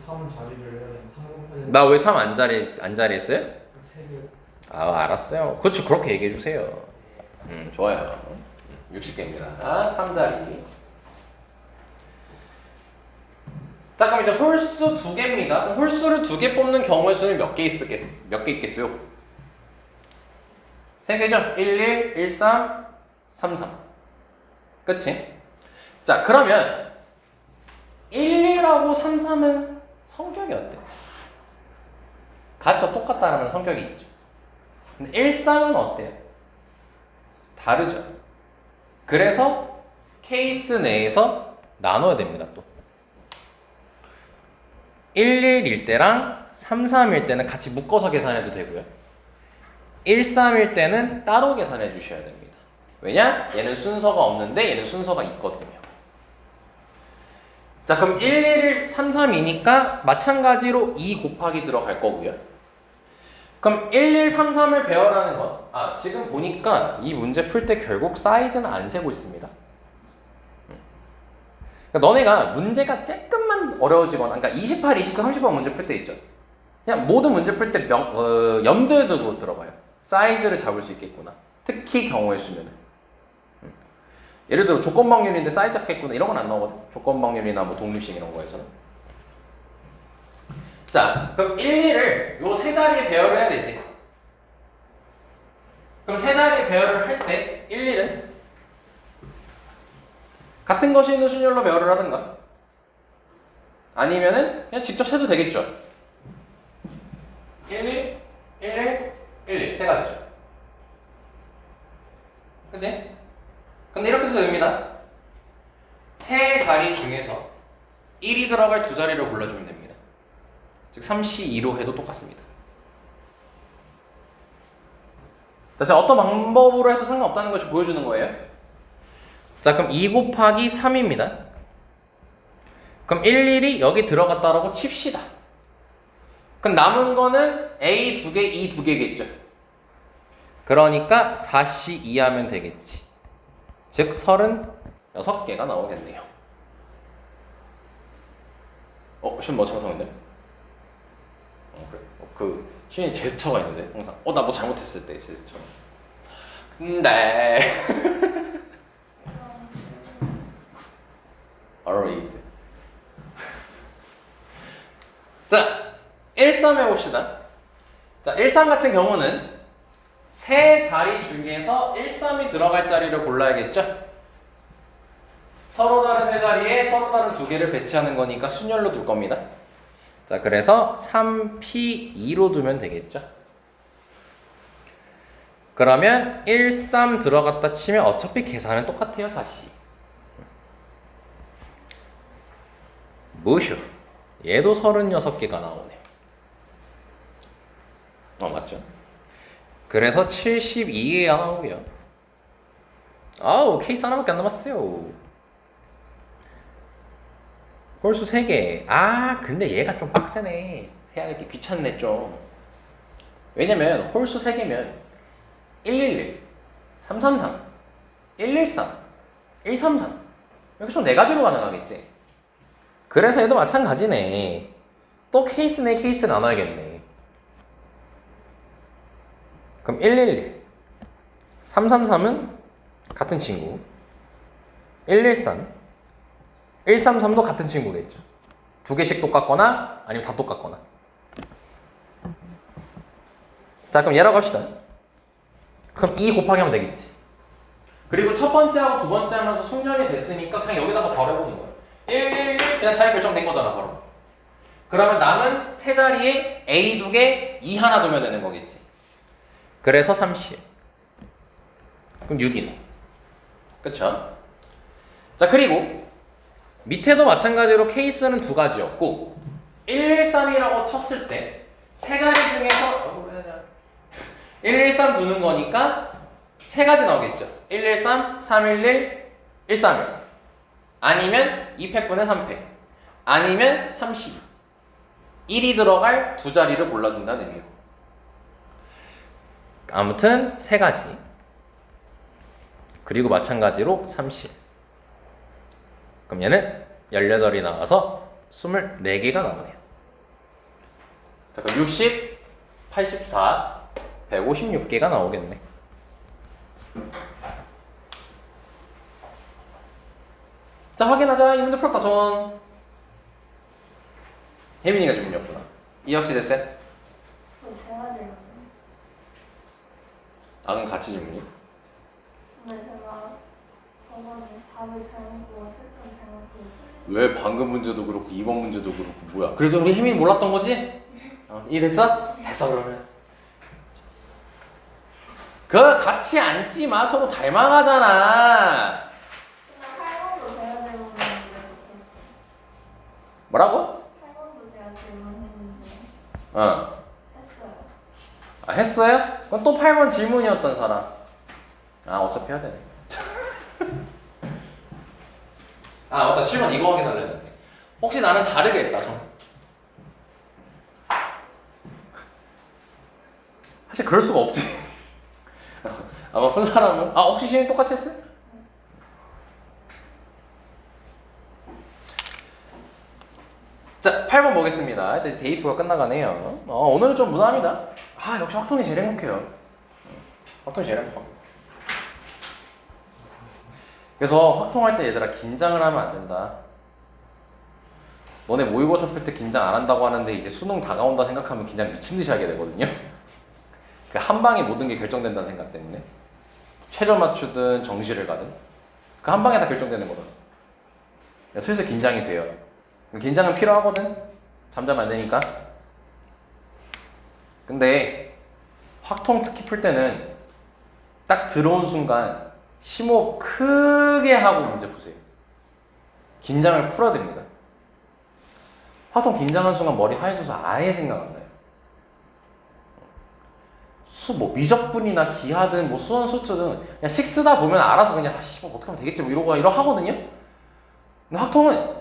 3 자리를 해야 돼. 3 곱하기 나 왜 3 안 자리했어요? 3개. 아, 알았어요. 그렇죠. 그렇게 얘기해 주세요. 좋아요. 60개입니다. 3자리. 자, 그럼 이제 홀수 2개입니다. 홀수를 2개 뽑는 경우의 수는 몇 개 있겠어요? 3개죠? 11, 13, 33. 그치? 자, 그러면 11하고 33은 성격이 어때? 같아, 똑같다라는 성격이 있죠. 근데 13은 어때요? 다르죠. 그래서 케이스 내에서 나눠야 됩니다. 또 11일 때랑 33일 때는 같이 묶어서 계산해도 되고요. 13일 때는 따로 계산해 주셔야 됩니다. 왜냐? 얘는 순서가 없는데 얘는 순서가 있거든요. 자, 그럼 11일 33이니까 마찬가지로 2 곱하기 들어갈 거고요. 그럼 1133을 배열하는 건 지금 보니까 이 문제 풀 때 결국 사이즈는 안 세고 있습니다. 그러니까 너네가 문제가 조금만 어려워지거나, 그러니까 28, 29, 30번 문제 풀 때 있죠. 그냥 모든 문제 풀 때 염두에 두고 들어봐요. 사이즈를 잡을 수 있겠구나. 특히 경우의 수면은. 예를 들어 조건방률인데 사이즈 잡겠구나 이런 건 안 나오거든. 조건방률이나 뭐 독립식 이런 거에서는. 자, 그럼 1, 2를 요 세 자리에 배열을 해야 되지. 그럼 세 자리에 배열을 할 때 1, 2는 같은 것이 있는 순열로 배열을 하든가 아니면은 그냥 직접 세도 되겠죠. 1, 1, 1, 1, 1 세 가지죠. 그치? 근데 이렇게 해서 의미다. 세 자리 중에서 1이 들어갈 두 자리를 골라주면 됩니다. 즉 3C2로 해도 똑같습니다. 자, 어떤 방법으로 해도 상관없다는 걸 보여주는 거예요. 자, 그럼 2 곱하기 3입니다. 그럼 1, 1이 여기 들어갔다라고 칩시다. 그럼 남은 거는 A 2개, E 2개겠죠. 그러니까 4C2 하면 되겠지. 즉 36개가 나오겠네요. 시험 뭐 잘못하는데? 그래. 그 시윤이 제스처가 있는데 항상 나 뭐 잘못했을 때 제스처. 근데 always. 자, 13 해봅시다. 자, 13 같은 경우는 세 자리 중에서 13이 들어갈 자리를 골라야겠죠? 서로 다른 세 자리에 서로 다른 두 개를 배치하는 거니까 순열로 둘 겁니다. 자, 그래서 3P2로 두면 되겠죠? 그러면 13 들어갔다 치면 어차피 계산은 똑같아요, 사실. 뭐셔? 얘도 36개가 나오네. 맞죠? 그래서 72개가 나오고요. 케이스 하나밖에 안 남았어요. 홀수 3개. 근데 얘가 좀 빡세네. 세야하기 귀찮네 좀. 왜냐면 홀수 3개면 111, 333, 113, 133 이렇게 총 4가지로 가능하겠지. 그래서 얘도 마찬가지네. 또 케이스 내 케이스를 나눠야겠네. 그럼 111, 333은 같은 친구, 113, 133도 같은 친구겠죠. 두 개씩 똑같거나 아니면 다 똑같거나. 자, 그럼 얘라고 합시다. 그럼 2 곱하기 하면 되겠지. 그리고 첫 번째하고 두 번째 하면서 숙련이 됐으니까 그냥 여기다가 버려보는 거야. 1, 1, 1 그냥 잘 결정된 거잖아 바로. 그러면 남은 세 자리에 A 2개, E 하나 두면 되는 거겠지. 그래서 30. 그럼 6이네. 그쵸? 자, 그리고 밑에도 마찬가지로 케이스는 두 가지였고 113이라고 쳤을 때 세 자리 중에서 113 두는 거니까 세 가지 나오겠죠. 113, 311, 131 아니면 2팩분의 3팩 아니면 32 1이 들어갈 두 자리를 골라준다는 의미로 아무튼 세 가지 그리고 마찬가지로 30 그럼 얘는 18이 나와서 24개가 나오네요. 자, 그럼 60, 84, 156개가 나오겠네. 자, 확인하자. 이 문제 풀었다, 손. 혜민이가 질문이었구나. 이혁씨 됐어요? 제가 질문. 아, 그럼 같이 질문이? 근데 제가 저번에 답을 잘못 보고 설정 잘못 보고 왜 방금 문제도 그렇고 이번 문제도 그렇고 뭐야? 그래도 우리 혜민이 몰랐던 거지? 이해됐어? 됐어 그러면. 그거 같이 앉지 마. 서로 닮아가잖아. 근데 8번도 제가 질문했는데 못했어요. 뭐라고? 8번도 제가 질문했는데 어. 했어요. 아, 했어요? 그럼 또 8번 질문이었던 사람. 아, 어차피 해야 되네. 아, 맞다. 7번 이거 확인하려 했는데. 혹시 나는 다르게 했다, 좀. 사실 그럴 수가 없지. 아마 푼 사람은 혹시 시현이 똑같이 했어요? 자, 8번 보겠습니다. 이제 데이 2가 끝나가네요. 오늘은 좀 무난합니다. 역시 확통이 제일 행복해요. 확통이 제일 행복합니다. 그래서 확통할 때 얘들아 긴장을 하면 안 된다. 너네 모의고사 풀 때 긴장 안 한다고 하는데 이제 수능 다가온다 생각하면 긴장 미친 듯이 하게 되거든요. 그 한 방에 모든 게 결정된다는 생각 때문에 최저 맞추든 정시를 가든 그 한 방에 다 결정되는 거다. 슬슬 긴장이 돼요. 긴장은 필요하거든. 잠자면 안 되니까. 근데 확통 특히 풀 때는 딱 들어온 순간 심호흡 크게 하고 문제 푸세요. 긴장을 풀어야 됩니다. 확통 긴장한 순간 머리 하얘져서 아예 생각 안 나요. 미적분이나 기하든 수원 수트든 그냥 식 쓰다 보면 알아서 그냥 어떻게 하면 되겠지 이러고 하거든요. 근데 확통은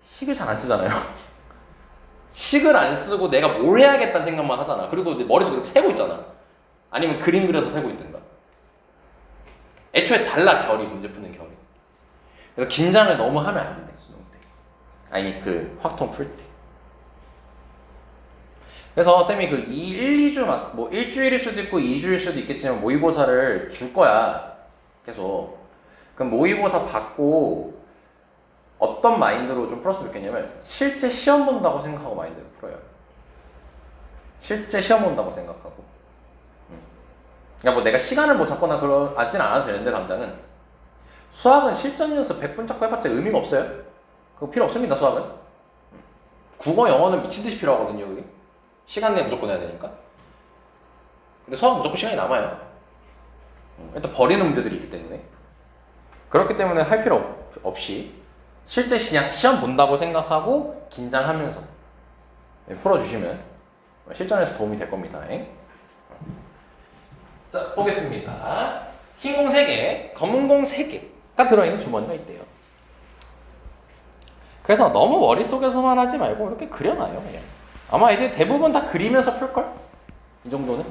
식을 잘 안 쓰잖아요. 식을 안 쓰고 내가 뭘 해야겠다는 생각만 하잖아. 그리고 내 머릿속에 그렇게 세고 있잖아. 아니면 그림 그려서 세고 있든가. 애초에 달라 결이 문제 푸는 결이. 그래서 긴장을 너무 하면 안 돼. 수능 때. 아니 그 확통 풀 때. 그래서 쌤이 그 1, 2주 뭐 일주일일 수도 있고 2주일 수도 있겠지만 모의고사를 줄 거야. 계속. 그럼 모의고사 받고 어떤 마인드로 좀 풀었으면 좋겠냐면 실제 시험 본다고 생각하고 마인드를 풀어요. 실제 시험 본다고 생각하고. 그러니까 뭐 내가 시간을 뭐 잡거나 그러진 않아도 되는데 당장은 수학은 실전 연습 100분 잡고 해봤자 의미가 없어요. 그거 필요 없습니다. 수학은. 국어 영어는 미친듯이 필요하거든요. 그게. 시간 내에 무조건 해야 되니까. 근데 수학은 무조건 시간이 남아요. 일단 버리는 문제들이 있기 때문에. 그렇기 때문에 할 필요 없이 실제 그냥 시험 본다고 생각하고 긴장하면서 풀어주시면 실전에서 도움이 될 겁니다. 자, 보겠습니다. 흰 공 3개, 검은 공 3개가 들어있는 주머니가 있대요. 그래서 너무 머릿속에서만 하지 말고 이렇게 그려놔요. 그냥. 아마 이제 대부분 다 그리면서 풀걸? 이 정도는?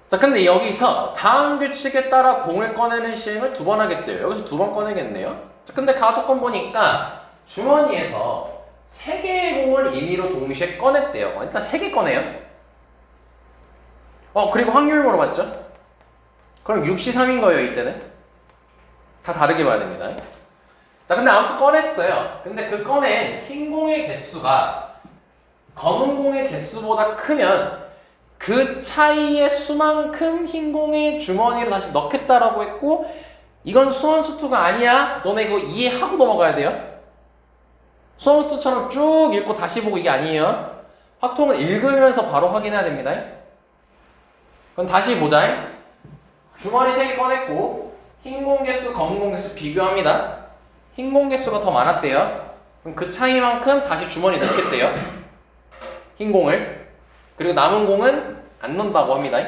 자, 근데 여기서 다음 규칙에 따라 공을 꺼내는 시행을 2번 하겠대요. 여기서 2번 꺼내겠네요. 자, 근데 가조건 보니까 주머니에서 3개의 공을 임의로 동시에 꺼냈대요. 일단 3개 꺼내요. 그리고 확률 물어봤죠? 그럼 6시 3인 거예요, 이때는? 다 다르게 봐야 됩니다. 자, 근데 아무튼 꺼냈어요. 근데 그 꺼낸 흰 공의 개수가 검은 공의 개수보다 크면 그 차이의 수만큼 흰 공의 주머니를 다시 넣겠다라고 했고, 이건 수원수투가 아니야. 너네 이거 이해하고 넘어가야 돼요. 수원수투처럼 쭉 읽고 다시 보고 이게 아니에요. 확통은 읽으면서 바로 확인해야 됩니다. 그럼 다시 보자. 주머니 3개 꺼냈고 흰 공 개수, 검은 공 개수 비교합니다. 흰 공 개수가 더 많았대요. 그럼 그 차이만큼 다시 주머니 넣겠대요. 흰 공을. 그리고 남은 공은 안 넣는다고 합니다.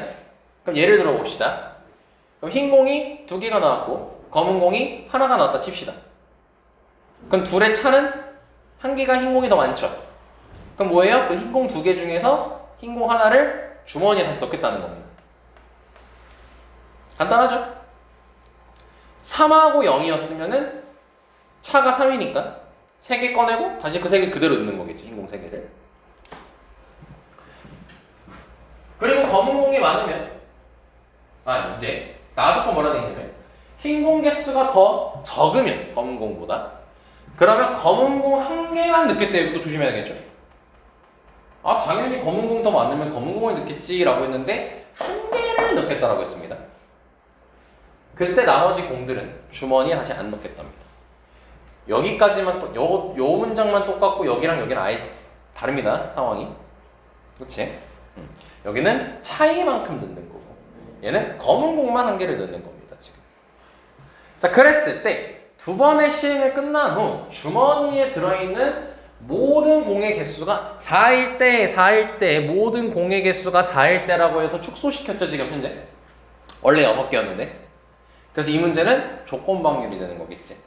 그럼 예를 들어 봅시다. 그럼 흰 공이 2개가 나왔고 검은 공이 하나가 나왔다 칩시다. 그럼 둘의 차는 한 개가 흰 공이 더 많죠. 그럼 뭐예요? 그 흰 공 2개 중에서 흰 공 하나를 주머니에 다시 넣겠다는 겁니다. 간단하죠? 3하고 0이었으면은 차가 3이니까 3개 꺼내고 다시 그 3개 그대로 넣는 거겠죠. 흰 공 3개를. 그리고 검은 공이 많으면 이제 나조건 뭐라 돼 있냐면 흰 공 개수가 더 적으면 검은 공보다 그러면 검은 공 1개만 넣겠대요. 이것도 조심해야겠죠. 당연히 검은 공 더 많으면 검은 공을 넣겠지 라고 했는데 1개를 넣겠다라고 했습니다. 그때 나머지 공들은 주머니에 다시 안 넣겠답니다. 여기까지만 또 요 문장만 똑같고 여기랑 여기랑 아예 다릅니다. 상황이. 그렇지? 여기는 차이만큼 넣는 거고 얘는 검은 공만 1개를 넣는 겁니다. 지금. 자, 그랬을 때 두 번의 시행을 끝난 후 주머니에 들어있는 모든 공의 개수가 4일 때 모든 공의 개수가 4일 때라고 해서 축소시켰죠. 지금 현재 원래 6개였는데 그래서 이 문제는 조건방률이 되는 거겠지.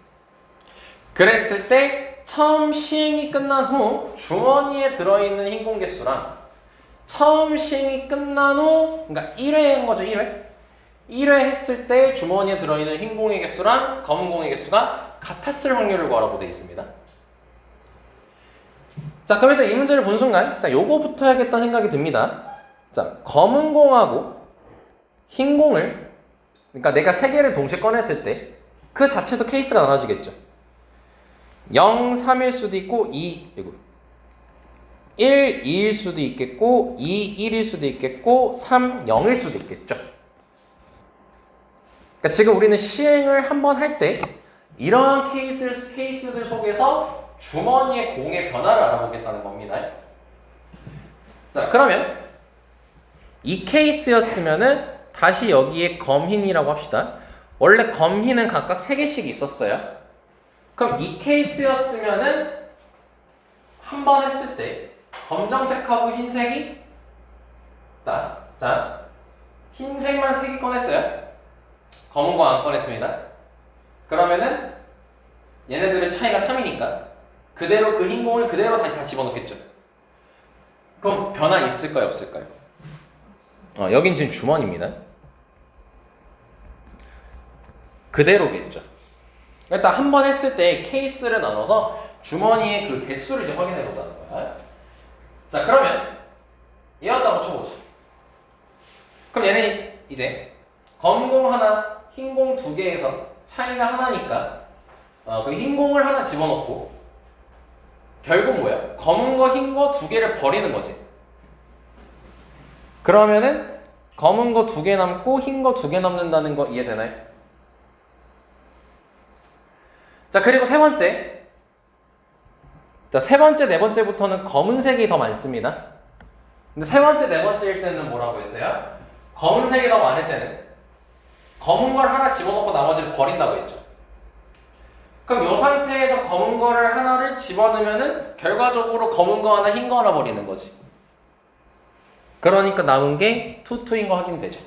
그랬을 때 처음 시행이 끝난 후 주머니에 들어있는 흰 공 개수랑 처음 시행이 끝난 후 그러니까 1회인 거죠. 1회 했을 때 주머니에 들어있는 흰 공의 개수랑 검은 공의 개수가 같았을 확률을 구하라고 되어 있습니다. 자, 그럼 일단 이 문제를 본 순간 요거부터 해야겠다는 생각이 듭니다. 자, 검은 공하고 흰 공을 그러니까 내가 3개를 동시에 꺼냈을 때 그 자체도 케이스가 나눠지겠죠. 0, 3일 수도 있고 1, 2일 수도 있겠고 2, 1일 수도 있겠고 3, 0일 수도 있겠죠. 그러니까 지금 우리는 시행을 한번 할 때 이러한 케이스들 속에서 주머니의 공의 변화를 알아보겠다는 겁니다. 자, 그러면 이 케이스였으면은 다시 여기에 검흰이라고 합시다. 원래 검흰은 각각 3개씩 있었어요. 그럼 이 케이스였으면은 한 번 했을 때 검정색하고 흰색이 자, 흰색만 3개 꺼냈어요. 검은 거 안 꺼냈습니다. 그러면은 얘네들의 차이가 3이니까 그대로 그 흰 공을 그대로 다시 다 집어넣겠죠. 그럼 변화 있을까요? 없을까요? 여긴 지금 주머니입니다. 그대로겠죠. 일단 한 번 했을 때 케이스를 나눠서 주머니의 그 개수를 이제 확인해 보자는 거야. 자, 그러면 얘한테 맞춰보자. 그럼 얘는 이제 검은 공 하나, 흰 공 2개에서 차이가 하나니까 그 흰 공을 하나 집어넣고 결국 뭐야? 검은 거, 흰 거 2개를 버리는 거지. 그러면은 검은 거 2개 남고 흰 거 2개 남는다는 거 이해되나요? 자, 그리고 세 번째. 자, 세 번째, 네 번째부터는 검은색이 더 많습니다. 근데 세 번째, 네 번째일 때는 뭐라고 했어요? 검은색이 더 많을 때는 검은 걸 하나 집어넣고 나머지를 버린다고 했죠. 그럼 이 상태에서 검은 거를 하나를 집어넣으면은 결과적으로 검은 거 하나, 흰 거 하나 버리는 거지. 그러니까 남은 게 투투인 거 확인되죠.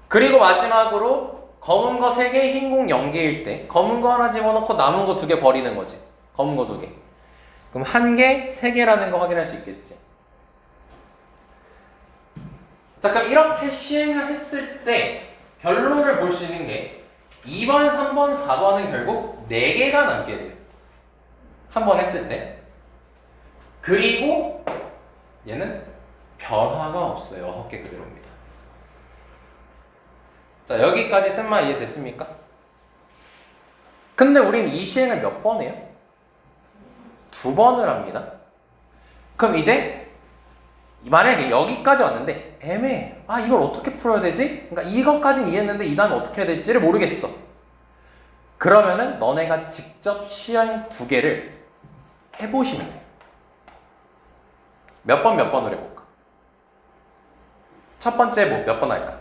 그리고 마지막으로 검은 거 3개, 흰 공 0개일 때 검은 거 하나 집어넣고 남은 거 2개 버리는 거지. 검은 거 2개. 그럼 1개, 3개라는 거 확인할 수 있겠지. 자, 그럼 이렇게 시행을 했을 때 결론을 볼 수 있는 게 2번, 3번, 4번은 결국 4개가 남게 돼요. 한 번 했을 때. 그리고 얘는 변화가 없어요. 6개 그대로입니다. 자, 여기까지 쌤마 이해됐습니까? 근데 우린 이 시행을 몇 번 해요? 2번을 합니다. 그럼 이제 만약에 여기까지 왔는데 애매해. 아 이걸 어떻게 풀어야 되지? 그러니까 이것까지는 이해했는데 이 다음에 어떻게 해야 될지를 모르겠어. 그러면은 너네가 직접 시행 2개를 해보시면 돼. 몇 번으로 해볼까? 첫 번째 뭐 몇 번 할까?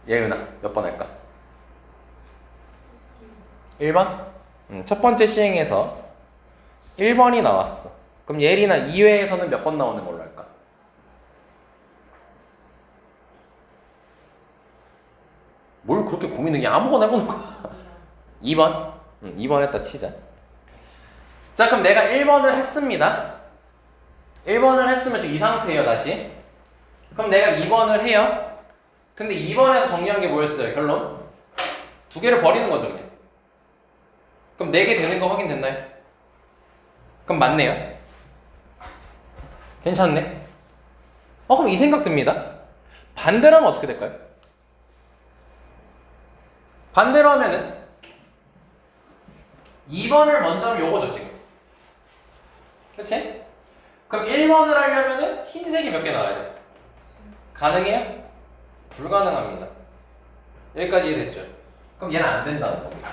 예은아 몇 번 할까? 1번? 첫 번째 시행에서 1번이 나왔어. 그럼 예린아 2회에서는 몇 번 나오는 걸로 할까? 뭘 그렇게 고민을 그냥 아무거나 해보는 거야. 2번? 2번 했다 치자. 자 그럼 내가 1번을 했습니다. 1번을 했으면 지금 이 상태예요 다시. 그럼 내가 2번을 해요. 근데 2번에서 정리한 게 뭐였어요? 결론? 2개를 버리는 거죠 그냥. 그럼 4개 되는 거 확인됐나요? 그럼 맞네요. 괜찮네. 그럼 이 생각 듭니다. 반대로 하면 어떻게 될까요? 반대로 하면은 2번을 먼저 하면 요거죠 지금. 그치? 그럼 1번을 하려면은 흰색이 몇 개 나와야 돼? 가능해요? 불가능합니다. 여기까지 이해됐죠? 그럼 얘는 안 된다는 겁니다.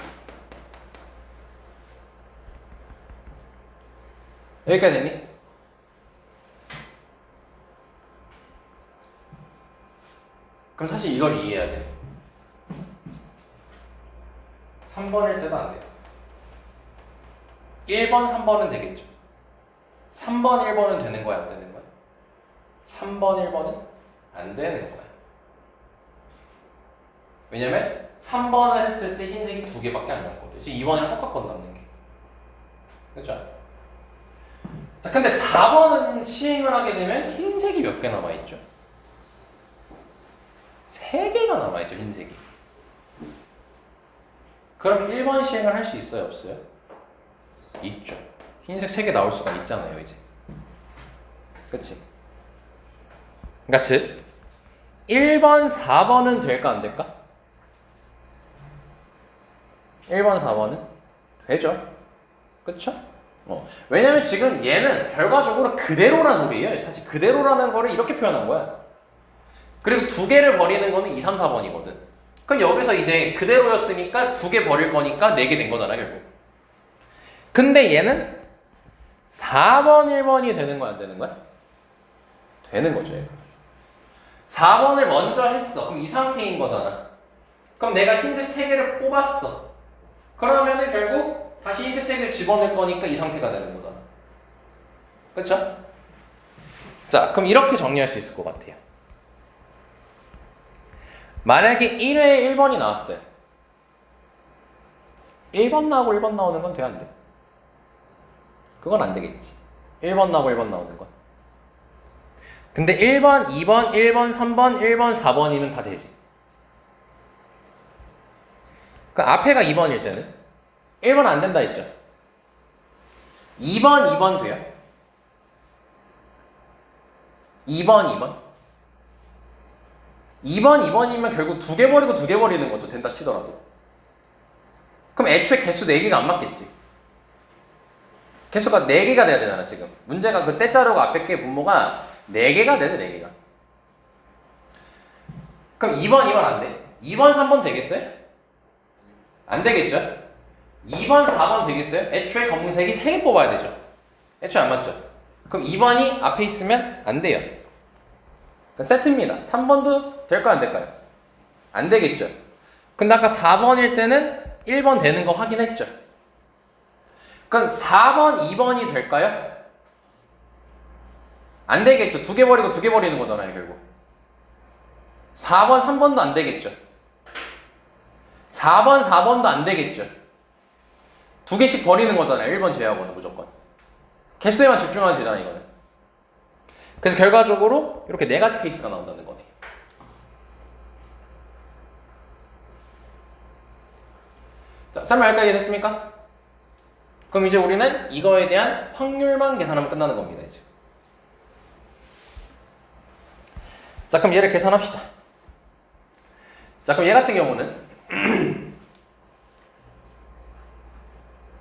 여기까지 됐니? 그럼 사실 이걸 이해해야 돼. 3번일 때도 안 돼요. 1번, 3번은 되겠죠. 3번, 1번은 되는 거야, 안 되는 거야? 3번, 1번은 안 되는 거야. 왜냐면 3번을 했을 때 흰색이 2개밖에 안 남거든. 지금 2번이랑 똑같거든 남는 게. 그렇죠? 자, 근데 4번은 시행을 하게 되면 흰색이 몇 개 남아있죠? 3개가 남아있죠, 흰색이. 그럼 1번 시행을 할 수 있어요, 없어요? 있죠. 흰색 3개 나올 수가 있잖아요, 이제. 그치? 그러니까 즉 1번, 4번은 될까, 안 될까? 1번, 4번은 되죠. 그쵸? 왜냐면 지금 얘는 결과적으로 그대로란 소리예요. 사실 그대로라는 거를 이렇게 표현한 거야. 그리고 2개를 버리는 거는 2, 3, 4번이거든. 그럼 여기서 이제 그대로였으니까 2개 버릴 거니까 4개 된 거잖아, 결국. 근데 얘는 4번, 1번이 되는 거야, 안 되는 거야? 되는 거죠, 얘가. 4번을 먼저 했어. 그럼 이 상태인 거잖아. 그럼 내가 흰색 3개를 뽑았어. 그러면은 결국 다시 흰색 3개를 집어넣을 거니까 이 상태가 되는 거잖아. 그쵸? 자, 그럼 이렇게 정리할 수 있을 것 같아요. 만약에 1회에 1번이 나왔어요. 1번 나오고 1번 나오는 건 돼, 안 돼? 그건 안 되겠지. 1번 나오고 1번 나오는 건. 근데 1번, 2번, 1번, 3번, 1번, 4번이면 다 되지. 그 앞에가 2번일 때는 1번 안 된다 했죠. 2번, 2번 돼요? 2번, 2번? 2번, 2번이면 결국 2개 버리고 2개 버리는 거죠. 된다 치더라도. 그럼 애초에 개수 4개가 안 맞겠지. 개수가 4개가 돼야 되잖아, 지금. 문제가 그 떼자루가 앞에 게 분모가 4개가 돼야 돼, 4개가. 그럼 2번, 2번 안 돼. 2번, 3번 되겠어요? 안 되겠죠? 2번, 4번 되겠어요? 애초에 검은색이 3개 뽑아야 되죠. 애초에 안 맞죠? 그럼 2번이 앞에 있으면 안 돼요. 세트입니다. 3번도 될까요, 안 될까요? 안 되겠죠. 근데 아까 4번일 때는 1번 되는 거 확인했죠. 그럼 4번, 2번이 될까요? 안 되겠죠. 2개 버리고 2개 버리는 거잖아요, 결국. 4번, 3번도 안 되겠죠. 4번, 4번도 안 되겠죠. 2개씩 버리는 거잖아요, 1번 제외하고는 무조건. 개수에만 집중하면 되잖아요, 이거는. 그래서 결과적으로 이렇게 4가지 케이스가 나온다는 거네. 자, 설명 여기까지 이해됐습니까? 그럼 이제 우리는 이거에 대한 확률만 계산하면 끝나는 겁니다, 이제. 자, 그럼 얘를 계산합시다. 자, 그럼 얘 같은 경우는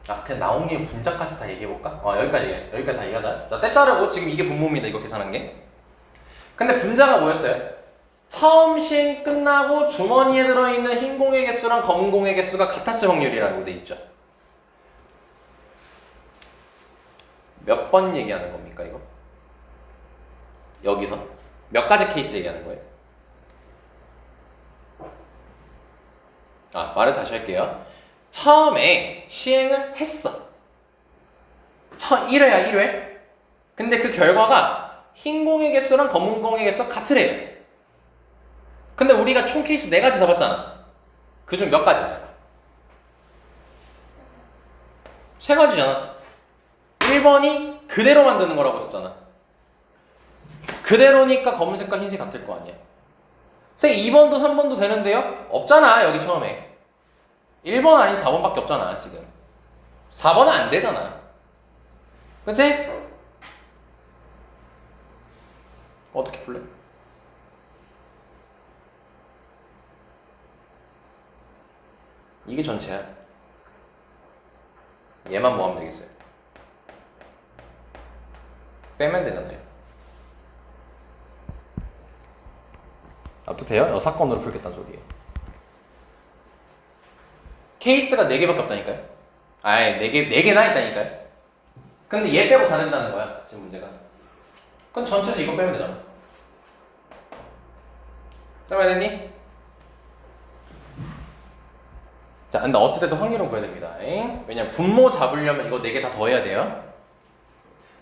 아, 그냥 나온 김에 분자까지 다 얘기해볼까? 여기까지 다 얘기하자. 자, 떼 자르고 지금 이게 분모입니다. 이거 계산한 게. 근데 분자가 뭐였어요? 처음 시행 끝나고 주머니에 들어있는 흰 공의 개수랑 검은 공의 개수가 같았을 확률이라고 돼 있죠. 몇 번 얘기하는 겁니까, 이거? 여기서? 몇 가지 케이스 얘기하는 거예요? 아, 말을 다시 할게요. 처음에 시행을 했어. 1회야, 1회. 근데 그 결과가 흰 공의 개수랑 검은 공의 개수가 같으래요. 근데 우리가 총 케이스 4가지 잡았잖아. 그중 몇 가지야? 3가지잖아. 1번이 그대로 만드는 거라고 했었잖아. 그대로니까 검은색과 흰색 같을 거 아니야. 쌤 2번도 3번도 되는데요? 없잖아, 여기 처음에. 1번 아닌 4번밖에 없잖아, 지금. 4번은 안 되잖아. 그치? 어떻게 풀래? 이게 전체야. 얘만 뭐 하면 되겠어요? 빼면 되잖아요. 또 돼요? 여사건으로 풀겠다는 소리예요. 케이스가 4개밖에 없다니까요? 아예 4개나 있다니까요? 근데 얘 빼고 다 된다는 거야, 지금 문제가. 그럼 전체에서 이거 빼면 되잖아. 따라야 됐니? 자, 근데 어찌됐든 확률은 구해야 됩니다. 왜냐면 분모 잡으려면 이거 4개 다 더해야 돼요.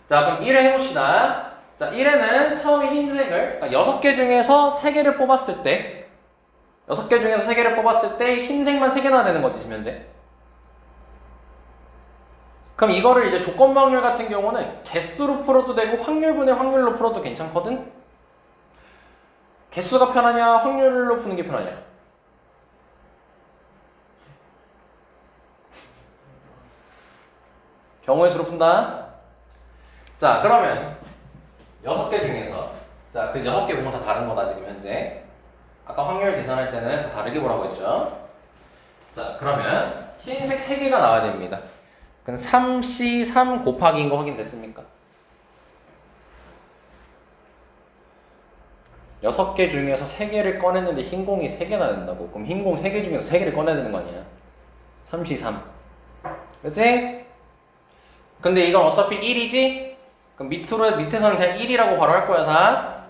자, 그럼 1회 해봅시다. 자, 1회는 처음에 흰색을, 그러니까 6개 중에서 3개를 뽑았을 때, 6개 중에서 3개를 뽑았을 때 흰색만 3개나 되는 거지, 지금 현재. 그럼 이거를 이제 조건 확률 같은 경우는 개수로 풀어도 되고 확률분의 확률로 풀어도 괜찮거든? 개수가 편하냐, 확률로 푸는 게 편하냐? 경우의 수로 푼다. 자, 그러면 6개 중에서, 자, 그 6개 보면 다 다른 거다, 지금 현재. 아까 확률 계산할 때는 다 다르게 보라고 했죠. 자, 그러면 흰색 3개가 나와야 됩니다. 그럼 3C3 곱하기인 거 확인됐습니까? 6개 중에서 3개를 꺼냈는데 흰 공이 3개나 된다고. 그럼 흰 공 3개 중에서 3개를 꺼내야 되는 거 아니야? 3C3. 그치? 근데 이건 어차피 1이지? 그럼 밑에서는 그냥 1이라고 바로 할 거야, 다.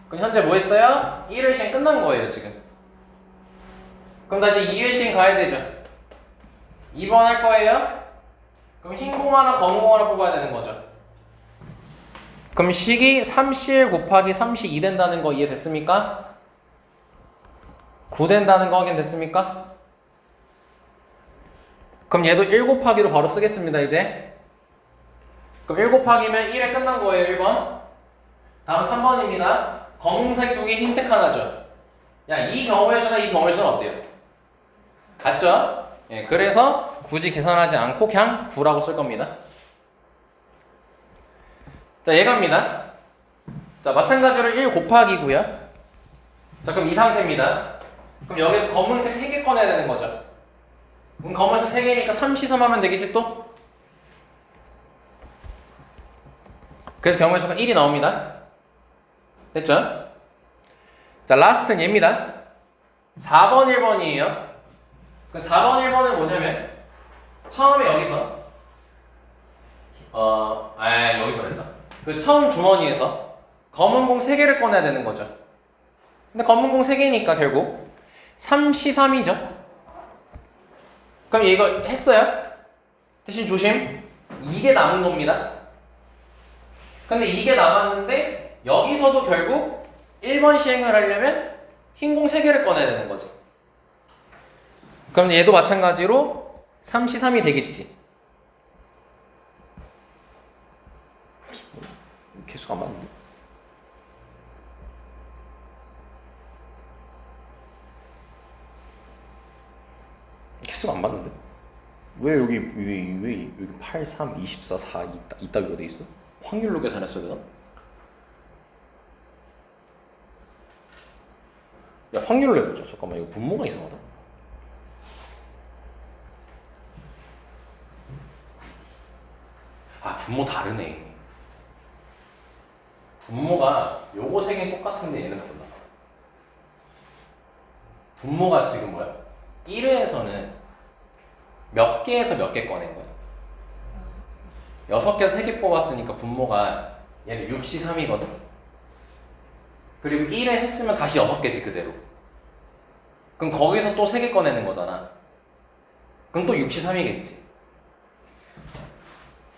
그럼 현재 뭐 했어요? 1회 시행 끝난 거예요, 지금. 그럼 나 이제 2회 시행 가야 되죠? 2번 할 거예요? 그럼 흰 공 하나, 검은 공 하나 뽑아야 되는 거죠. 그럼 식이 3C1 곱하기 3C2 된다는 거 이해됐습니까? 9 된다는 거 확인됐습니까? 그럼 얘도 1 곱하기로 바로 쓰겠습니다, 이제. 그럼 1 곱하기면 1에 끝난 거예요, 1번. 다음 3번입니다. 검은색 2개, 흰색 하나죠. 야, 이 경우의 수나 이 경우의 수는 어때요? 같죠? 예, 그래서 굳이 계산하지 않고 그냥 9라고 쓸 겁니다. 자, 얘 갑니다. 자, 마찬가지로 1 곱하기고요. 자, 그럼 이 상태입니다. 그럼 여기서 검은색 3개 꺼내야 되는 거죠. 그럼 검은색 3개니까 3C3 하면 되겠지 또? 그래서 경우의 수가 1이 나옵니다. 됐죠? 자, 라스트는 얘입니다. 4번, 1번이에요. 그 4번, 1번은 뭐냐면 처음에 여기서 여기서 그랬다. 그 처음 주머니에서 검은 공 3개를 꺼내야 되는 거죠. 근데 검은 공 3개니까 결국 3C3이죠. 그럼 이거 했어요? 대신 조심. 이게 남은 겁니다. 근데 이게 남았는데 여기서도 결국 1번 시행을 하려면 흰 공 3개를 꺼내야 되는 거지. 그럼 얘도 마찬가지로 3C3이 되겠지. 개수가 안 맞는데? 개수가 안 맞는데? 왜 여기 8, 3, 24, 4 이따위로 돼 있어? 확률로 계산했어야 되나? 야, 확률로 해보자. 잠깐만, 이거 분모가 이상하다. 분모 다르네. 분모가 요거 세 개는 똑같은데 얘는 달라. 분모가 지금 뭐야? 1회에서는 몇 개에서 몇 개 꺼낸 거야? 6개에서 3개 뽑았으니까 분모가 얘는 63이거든? 그리고 1회 했으면 다시 6개지 그대로. 그럼 거기서 또 3개 꺼내는 거잖아. 그럼 또 63이겠지.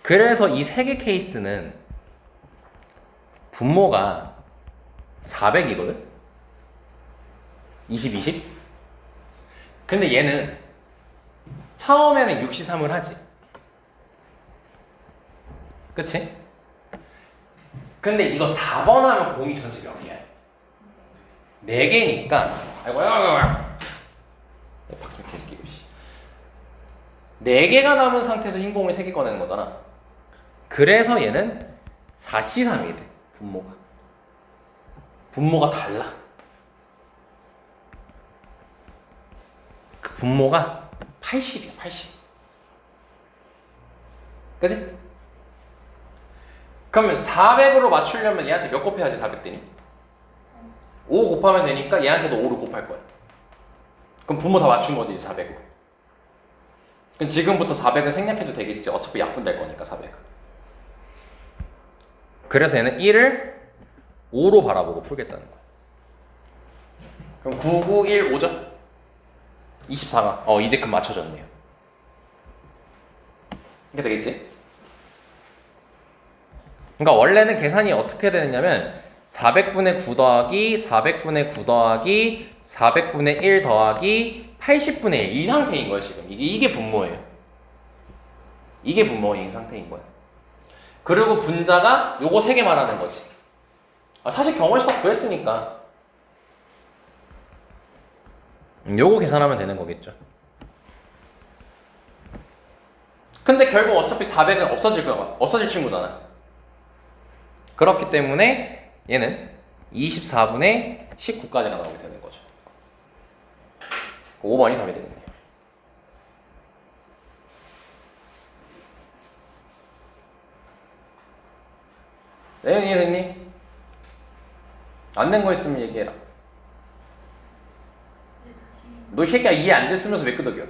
그래서 이 3개 케이스는 분모가 400이거든? 20, 20? 근데 얘는 처음에는 63을 하지. 그치? 근데 이거 4번 하면 공이 전체 몇 개야? 4개니까 아이고 박수 계속 끼고 씨. 4개가 남은 상태에서 흰 공을 3개 꺼내는 거잖아. 그래서 얘는 4C3이 돼. 분모가 달라. 그 분모가 80이야. 80. 그치? 그러면 400으로 맞추려면 얘한테 몇 곱해야지 400되니? 5 곱하면 되니까 얘한테도 5를 곱할 거야. 그럼 분모 다 맞춘 거지 400으로. 그럼 지금부터 400을 생략해도 되겠지. 어차피 약분될 거니까 400은. 그래서 얘는 1을 5로 바라보고 풀겠다는 거야. 그럼 9, 9, 1, 5죠? 24가 이제 금 맞춰졌네요. 이렇게 되겠지? 그러니까 원래는 계산이 어떻게 되느냐면 400분의 9 더하기 400분의 9 더하기 400분의 1 더하기 80분의 1 이 상태인 거예요 지금. 이게 분모예요. 이게 분모인 상태인 거야. 그리고 분자가 요거 3개 말하는 거지. 사실 경월수학 구했으니까 요거 계산하면 되는 거겠죠. 근데 결국 어차피 400은 없어질 친구잖아. 그렇기 때문에 얘는 24분의 19까지가 나오게 되는 거죠. 5번이 답이 되겠네요. 네, 이해됐니? 안 된 거 있으면 얘기해라. 너 이 새끼야 이해 안 됐으면서 왜 끄덕여?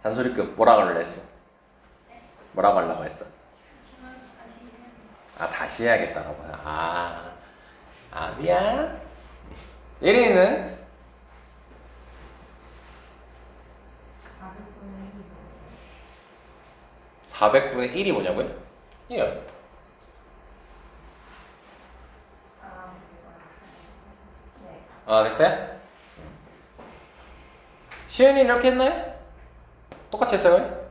잔소리급 뭐라고 하려고 했어? 뭐라고 하려고 했어? 다시 해야겠다라고. 미안. 예린이는? 400분의 1이 뭐냐고요? 예. 됐어요? 시은이 이렇게 했나요? 똑같이 했어요?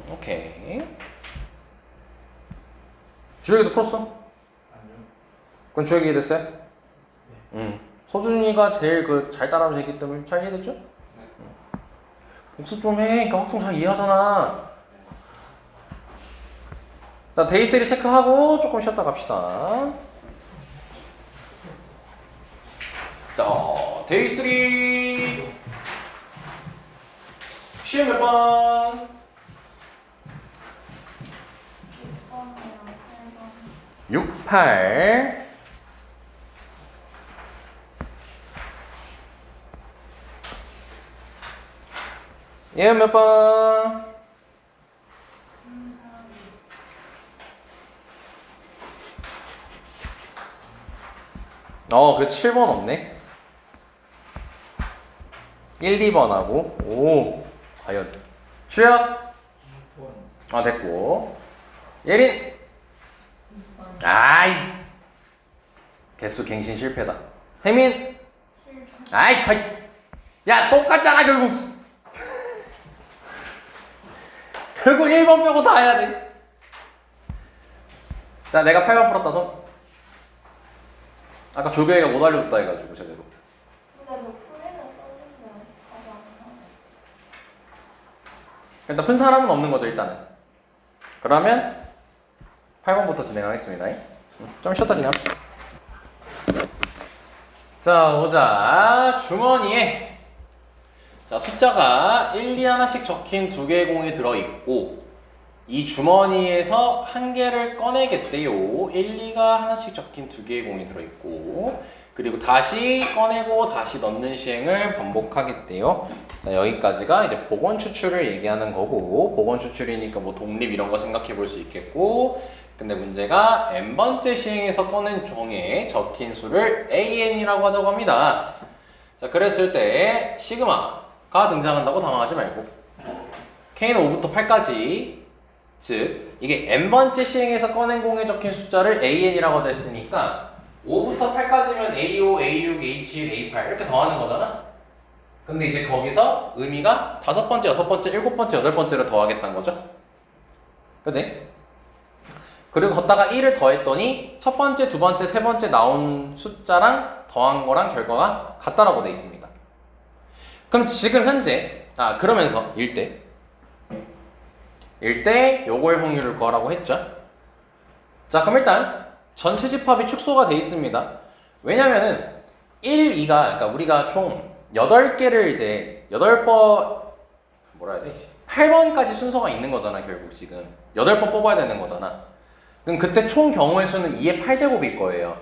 오케이. 주혁이도 풀었어? 아니요. 그럼 주혁이 이해됐어요? 소준이가 제일 잘 따라하면서 했기 때문에 잘 이해됐죠? 복습 좀 해. 그러니까 확통 잘 이해하잖아. 자, 데이3 체크하고 조금 쉬었다 갑시다. 자, 데이3 시험 몇 번? 6, 8. 얘 몇 번? 7번 없네. 1, 2번하고. 오, 과연. 주혁? 6번. 됐고. 예린? 아이. 개수 갱신 실패다. 혜민? 7번. 아이, 야, 똑같잖아, 결국. 결국 1번 빼고 다 해야 돼. 자, 내가 8번 풀었다, 손. 아까 조교회가 못 알려줬다 해가지고, 제대로. 근데 너 풀리는 썼는데 답이 안 나와. 일단 푼 사람은 없는 거죠, 일단은. 그러면 8번부터 진행하겠습니다. 좀 쉬었다 진행합시다. 자, 보자. 주머니에. 자, 숫자가 1, 2 하나씩 적힌 두 개의 공이 들어있고 이 주머니에서 한 개를 꺼내겠대요. 1, 2가 하나씩 적힌 두 개의 공이 들어있고 그리고 다시 꺼내고 다시 넣는 시행을 반복하겠대요. 자, 여기까지가 이제 복원 추출을 얘기하는 거고 복원 추출이니까 뭐 독립 이런 거 생각해 볼 수 있겠고 근데 문제가 n번째 시행에서 꺼낸 종에 적힌 수를 an이라고 하자고 합니다. 자, 그랬을 때 시그마가 등장한다고 당황하지 말고 k는 5부터 8까지 즉 이게 n번째 시행에서 꺼낸 공에 적힌 숫자를 an이라고 하자 했으니까 5부터 8까지면 A5, A6, A7, A8 이렇게 더하는 거잖아. 근데 이제 거기서 의미가 5번째, 6번째, 7번째, 8번째를 더하겠다는 거죠. 그치? 그리고 걷다가 1을 더했더니 첫 번째, 두 번째, 세 번째 나온 숫자랑 더한 거랑 결과가 같다라고 돼 있습니다. 그럼 지금 현재 그러면서 1대 요걸 확률을 구하라고 했죠. 자, 그럼 일단 전체 집합이 축소가 돼 있습니다. 왜냐면은 1, 2가 그러니까 우리가 총 8개를 이제 8번 뭐라 해야 돼? 8번까지 순서가 있는 거잖아, 결국 지금. 8번 뽑아야 되는 거잖아. 그럼 그때 총 경우의 수는 2의 8제곱일 거예요.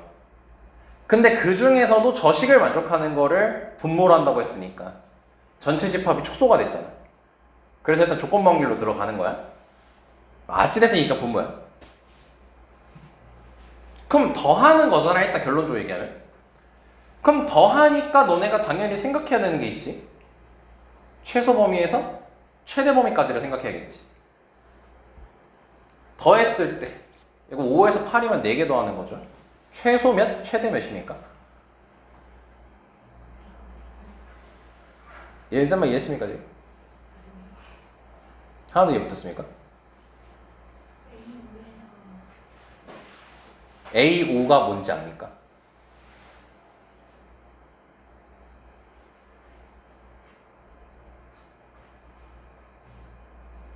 근데 그 중에서도 저식을 만족하는 거를 분모로 한다고 했으니까 전체 집합이 축소가 됐잖아. 그래서 일단 조건 확률로 들어가는 거야. 어찌됐든 분모야. 그럼 더하는 거잖아, 일단 결론적으로 얘기하면. 그럼 더하니까 너네가 당연히 생각해야 되는 게 있지. 최소 범위에서 최대 범위까지를 생각해야겠지. 더했을 때 이거 5에서 8이면 4개 더하는 거죠. 최소 몇? 최대 몇입니까? 예선만 이해했습니까 지금? 하나도 이해 못했습니까? A5가 뭔지 압니까?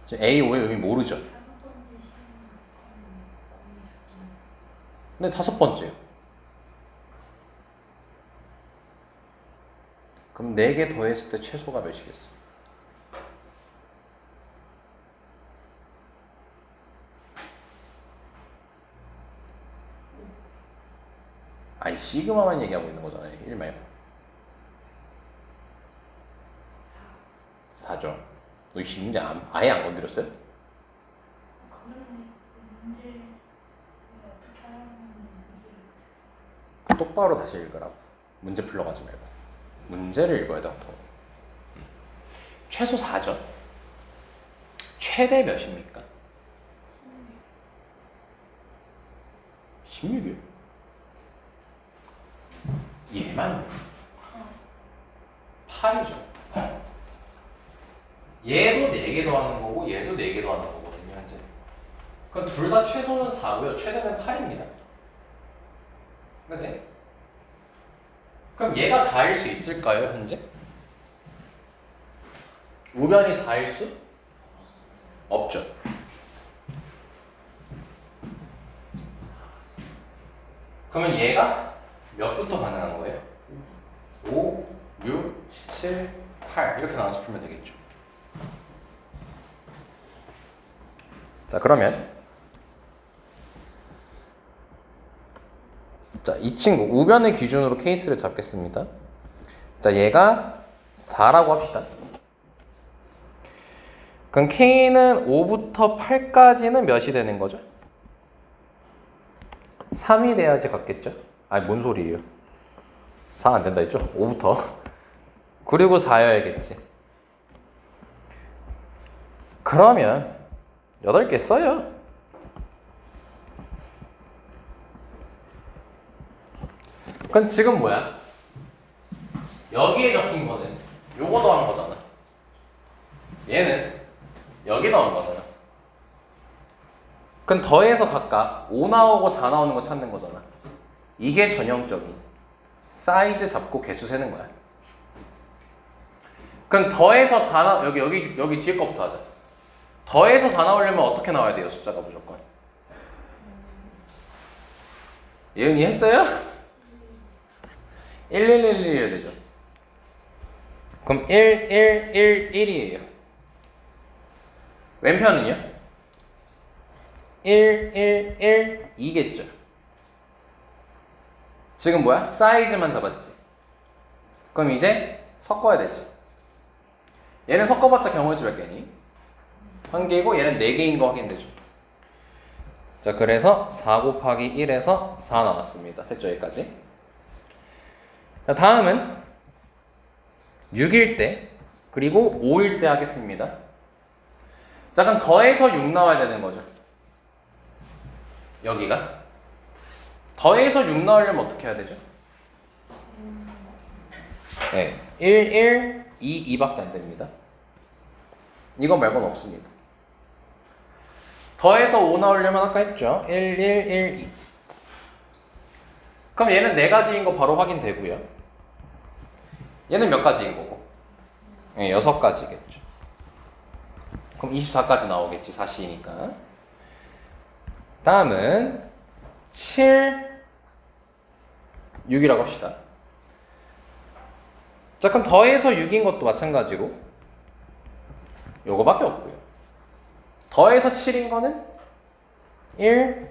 A5의 의미 모르죠? 네, 5번째요. 그럼 4개 더했을 때 최소가 몇이겠어? 아니, 시그마만 얘기하고 있는 거잖아요. 1 말고. 4죠. 너 이 문제 아예 안 건드렸어요? 똑바로 다시 읽으라고. 문제 풀러가지 말고. 문제를 읽어야 돼. 최소 4죠. 최대 몇입니까? 16이요. 얘만 8이죠. 얘도 4개 더하는 거고 얘도 4개 더하는 거거든요, 현재. 그럼 둘 다 최소는 4고요. 최대는 8입니다. 그치? 그럼 얘가 4일 수 있을까요, 현재? 우변이 4일 수? 없죠. 그러면 얘가 몇부터 가능한 거예요? 5, 6, 7, 8 이렇게 나눠서 풀면 되겠죠. 자, 그러면 자, 이 친구 우변을 기준으로 케이스를 잡겠습니다. 자, 얘가 4라고 합시다. 그럼 K는 5부터 8까지는 몇이 되는 거죠? 3이 돼야지 같겠죠? 아니, 뭔 소리예요? 4 안 된다 했죠? 5부터. 그리고 4여야겠지. 그러면 8개 써요. 그럼 지금 뭐야? 여기에 적힌 거는 요거 더한 거잖아. 얘는 여기 더한 거잖아. 그럼 더해서 각각 5 나오고 4 나오는 거 찾는 거잖아. 이게 전형적인 사이즈 잡고 개수 세는 거야. 그럼 더해서 4 여기 뒤에 거부터 하자. 더해서 4 나오려면 어떻게 나와야 돼요, 숫자가 무조건? 예은이 했어요? 1111 해야 되죠. 그럼 1, 1, 1, 1이에요. 왼편은요? 1, 1, 1, 2겠죠. 지금 뭐야? 사이즈만 잡았지. 그럼 이제 섞어야 되지. 얘는 섞어봤자 경우의 수 몇 개니? 1개고 얘는 4개인 거 확인되죠. 자, 그래서 4 곱하기 1에서 4 나왔습니다. 됐죠, 여기까지? 자, 다음은 6일 때 그리고 5일 때 하겠습니다. 자, 그럼 더해서 6 나와야 되는 거죠. 여기가 더해서 6 나오려면 어떻게 해야 되죠? 네, 1, 1, 2, 2밖에 안 됩니다. 이거 말고는 없습니다. 더해서 5 나오려면 아까 했죠? 1, 1, 1, 2. 그럼 얘는 4가지인 거 바로 확인되고요. 얘는 몇 가지인 거고? 네, 6가지겠죠. 그럼 24까지 나오겠지, 4C니까. 다음은 7, 6이라고 합시다. 자, 그럼 더해서 6인 것도 마찬가지로 요거밖에 없고요. 더해서 7인 거는 1,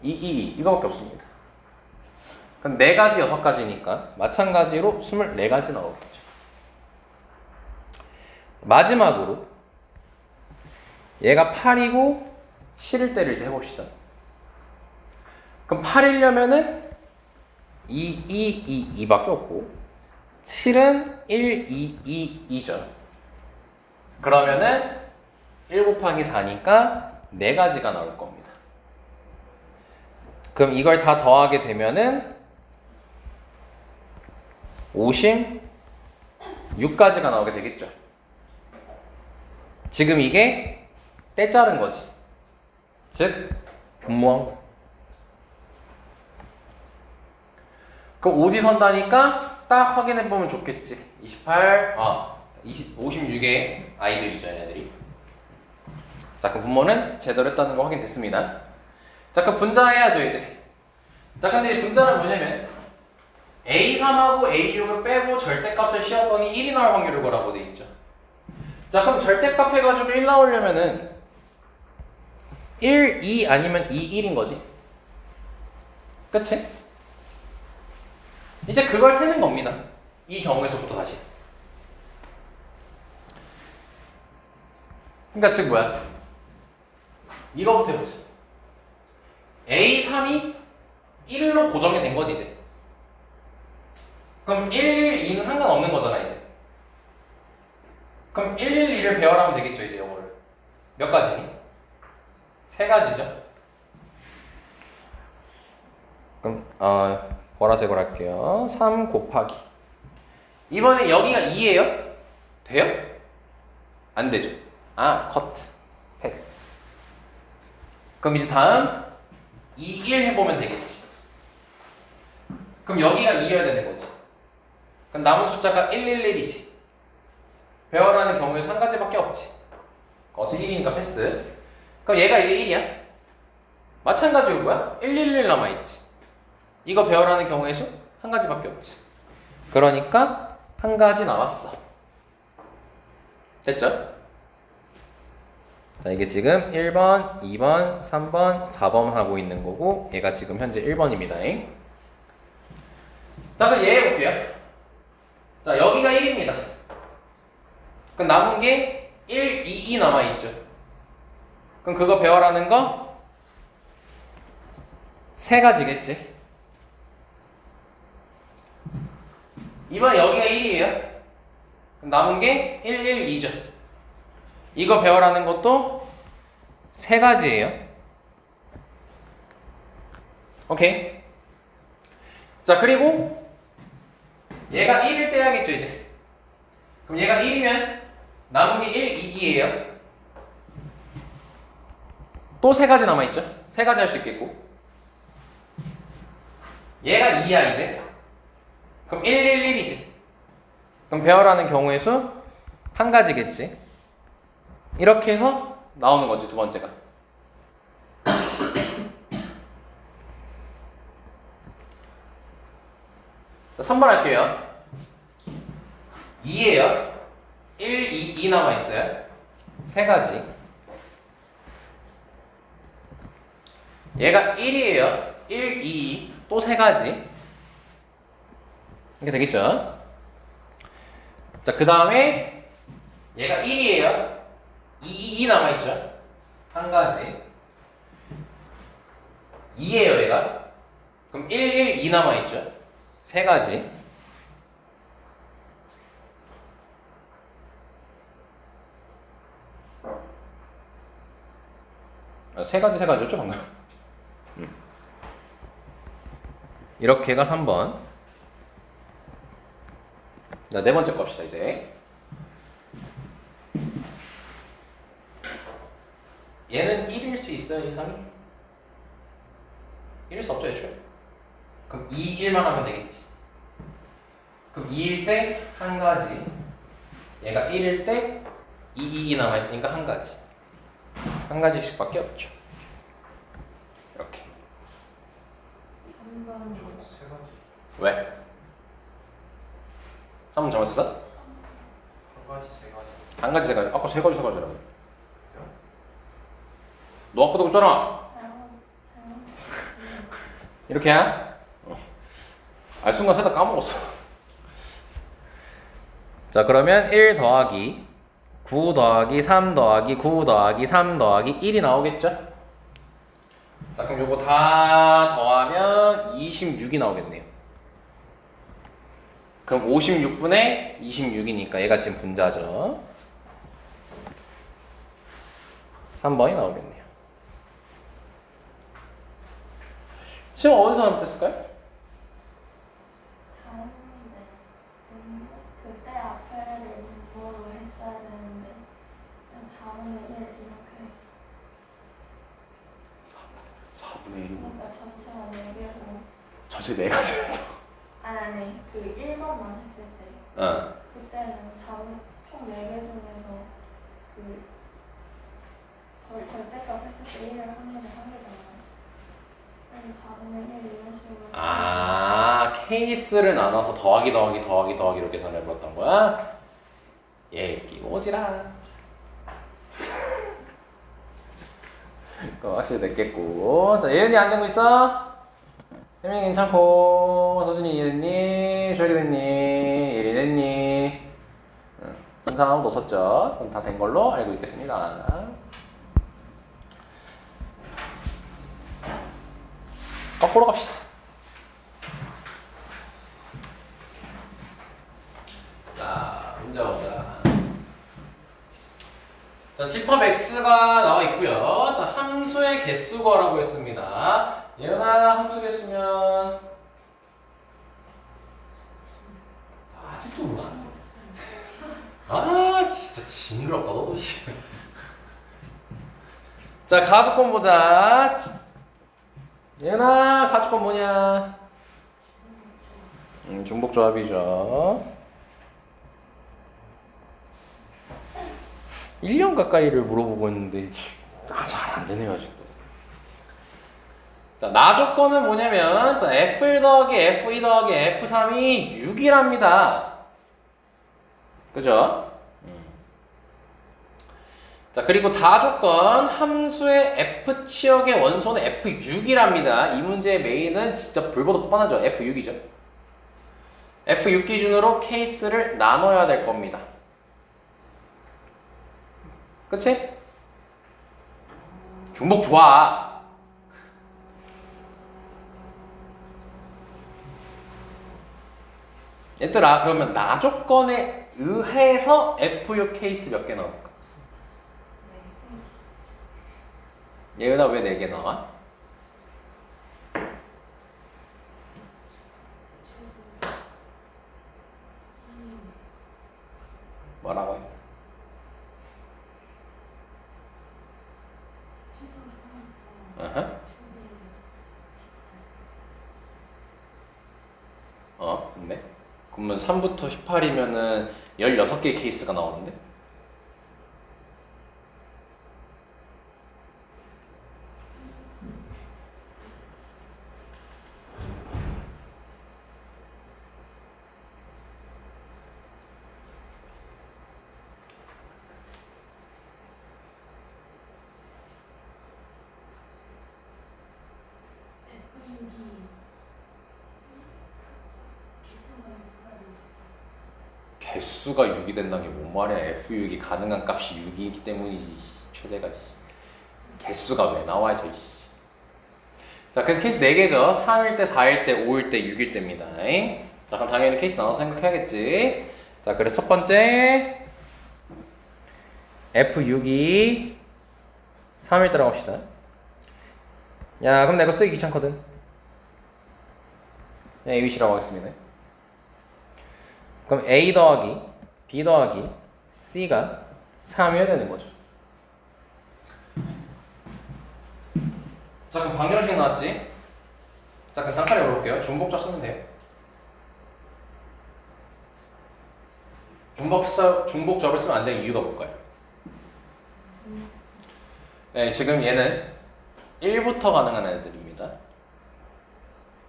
2, 2, 이거밖에 없습니다. 그럼 4가지, 6가지니까 마찬가지로 24가지 나오겠죠. 마지막으로 얘가 8이고 7일 때를 이제 해봅시다. 그럼 8이려면은 2, 2, 2, 2밖에 없고 7은 1, 2, 2, 2죠. 그러면은 1 곱하기 4니까 4가지가 나올 겁니다. 그럼 이걸 다 더하게 되면은 56가지가 나오게 되겠죠. 지금 이게 때 자른 거지. 즉 분모한 거. 그럼 어디 선다니까 딱 확인해 보면 좋겠지. 56의 아이들이죠, 얘네들이. 자, 그럼 분모는 제대로 했다는 거 확인됐습니다. 자, 그럼 분자해야죠, 이제. 자, 근데 분자는 뭐냐면 A3하고 A6을 빼고 절대값을 씌웠더니 1이 나올 확률을 거라고 돼 있죠. 자, 그럼 절대값 해가지고 1 나오려면은 1, 2 아니면 2, 1인 거지. 그치? 이제 그걸 세는 겁니다. 이 경우에서부터 다시. 그러니까 즉 뭐야? 이거부터 해보자. A3이 1로 고정이 된 거지, 이제. 그럼 1, 1, 2는 상관없는 거잖아, 이제. 그럼 1, 1, 2를 배열하면 되겠죠, 이제 이거를. 몇 가지니? 3가지죠. 그럼 보라색으로 할게요. 3 곱하기. 이번에 여기가 2예요? 돼요? 안 되죠. 커트. 패스. 그럼 이제 다음 2, 1 해보면 되겠지. 그럼 여기가 2여야 되는 거지. 그럼 남은 숫자가 1, 1, 1이지. 배열하는 경우에 1가지밖에 없지. 어차피 1이니까 패스. 그럼 얘가 이제 1이야. 마찬가지로 뭐야? 1, 1, 1 남아있지. 이거 배열하는 경우의 수 1가지밖에 없지. 그러니까 1가지 나왔어. 됐죠? 자, 이게 지금 1번, 2번, 3번, 4번 하고 있는 거고 얘가 지금 현재 1번입니다. 자, 그럼 얘 해볼게요. 자, 여기가 1입니다. 그럼 남은 게 1, 2, 2 남아있죠. 그럼 그거 배열하는 거 3가지겠지. 이번 여기가 1이에요. 그럼 남은 게 1, 1, 2죠. 이거 배열하는 것도 3가지예요. 오케이. 자, 그리고 얘가 1일 때 해야겠죠, 이제. 그럼 얘가 1이면 남은 게 1, 2, 2예요. 또 3가지 남아있죠? 3가지 할 수 있겠고. 얘가 2야, 이제. 그럼 1, 1, 1이지. 그럼 배열하는 경우의 수 1가지겠지. 이렇게 해서 나오는 거지, 두 번째가. 자, 3번 할게요. 2예요. 1, 2 남아있어요. 세 가지. 얘가 1이에요. 1, 2, 또 세 가지. 이렇게 되겠죠? 자, 그 다음에 얘가 1이에요. 2 남아있죠? 한 가지. 2예요, 얘가. 그럼 1, 1, 2 남아있죠? 세 가지. 세 가지였죠, 방금? 이렇게가 3번. 자, 네 번째 겁시다, 이제. 얘는 1일 수 있어요, 이 3이? 1일 수 없죠, 애초에. 그럼 2, 1만 하면 되겠지. 그럼 2일 때 한 가지. 얘가 1일 때 2, 2 남아있으니까 한 가지. 한 가지씩 밖에 없죠. 이렇게. 3번 세 가지. 왜? 3번 잘못했어? 한 가지, 세 가지. 한 가지, 세 가지. 아까 세 가지, 세 가지라고. 너 아까도 그랬잖아. 이렇게 해? 순간 세다 까먹었어. 자, 그러면 1 더하기 9 더하기 3 더하기 9 더하기 3 더하기 1이 나오겠죠? 자, 그럼 요거 다 더하면 26이 나오겠네요. 그럼 56분의 26이니까 얘가 지금 분자죠. 3번이 나오겠네요. 지금 어디서 잘못했을까요? 잘했는데 그때 앞에를 문법으로 했어야 되는데 그냥 4분의 1 이렇게 4분의 1이고 그러니까 전체가 4개고 전체 4가지. 아니 그 1번만 했을 때 어. 그때는 4분 총 4개 중에서 그 절대값 했을 때 1을 한 번에 한 개잖아요. 그래서 4분의 1 이런 식으로 아, 케이스를 나눠서 더하기 더하기 더하기 더하기 이렇게 계산을 해봤던 거야? 끼고지라. 그거 확실히 됐겠고. 자, 예은이 안 되고 있어? 혜민이 괜찮고, 서준이 이해됐니? 주혁이 됐니? 예리 됐니? 선상 아무도 없었죠? 그럼 다 된 걸로 알고 있겠습니다. 거꾸로 갑시다. 자, 문제 보자. 자, 집합 x가 나와 있고요. 자, 함수의 개수 구하라고 했습니다. 예은아, 함수 개수면 아직도 몰라. 아, 진짜 징그럽다, 너. 자, 가족권 보자. 예은아, 가족권 뭐냐? 중복조합이죠. 1년 가까이를 물어보고 있는데 잘 안 되네요, 아직도. 자, 나 조건은 뭐냐면 자, F1 더하기 F2 더하기 F3이 6이랍니다. 그죠? 자, 그리고 다 조건 함수의 F 치역의 원소는 F6이랍니다. 이 문제의 메인은 진짜 불보듯 뻔하죠. F6이죠. F6 기준으로 케이스를 나눠야 될 겁니다. 그치? 중복 좋아. 얘들아, 그러면 나 조건에 의해서 F6 케이스 몇 개 나올까? 예은아, 왜 4개 나와? 뭐라고요? 어허. 근데? 그러면 3부터 18이면은 16개의 케이스가 나오는데? 개수가 6이 된다는 게 뭔 말이야. F6이 가능한 값이 6이기 때문이지. 최대가. 개수가 왜 나와요, 저희. 자, 그래서 케이스 4개죠. 3일 때, 4일 때, 5일 때, 6일 때입니다. 자, 그럼 당연히 케이스 나눠서 생각해야겠지. 자, 그래서 첫 번째 F6이 3일 때라고 합시다. 야, 그럼 내가 쓰기 귀찮거든. ABC라고 하겠습니다. 그럼 A 더하기 B 더하기 C가 3이어야 되는 거죠. 자, 그럼 방정식 나왔지? 자, 그럼 단칼에 열어볼게요. 중복적 쓰면 돼요. 중복적을 쓰면 안 되는 이유가 뭘까요? 네, 지금 얘는 1부터 가능한 애들입니다.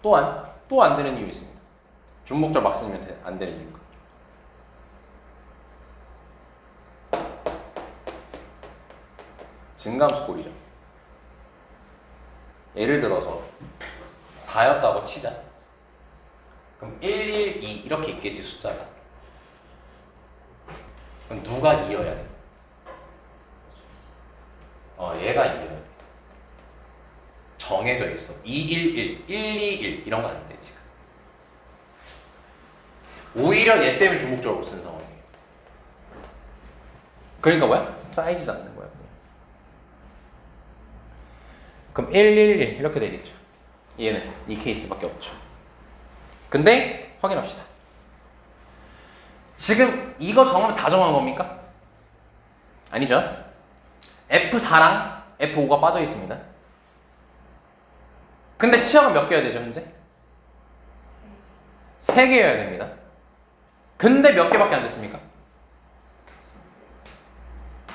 또한 또 안 되는 이유 있습니다. 중복적 막 쓰면 안 되는 이유가. 증감수꼴이죠. 예를 들어서 4였다고 치자. 그럼 1, 1, 2 이렇게 있겠지, 숫자가. 그럼 누가 2여야 돼? 얘가 2여야 돼. 정해져 있어. 2, 1, 1, 1, 2, 1 이런 거 안 돼, 지금. 오히려 얘 때문에 중복적으로 쓰는 상황이에요. 그러니까 뭐야? 사이즈 잡는 거야. 그럼 1, 1, 1 이렇게 되겠죠. 얘는 이 케이스밖에 없죠. 근데 확인합시다. 지금 이거 정하면 다 정한 겁니까? 아니죠. F4랑 F5가 빠져 있습니다. 근데 치역은 몇 개여야 되죠, 현재? 3개여야 됩니다. 근데 몇 개밖에 안 됐습니까?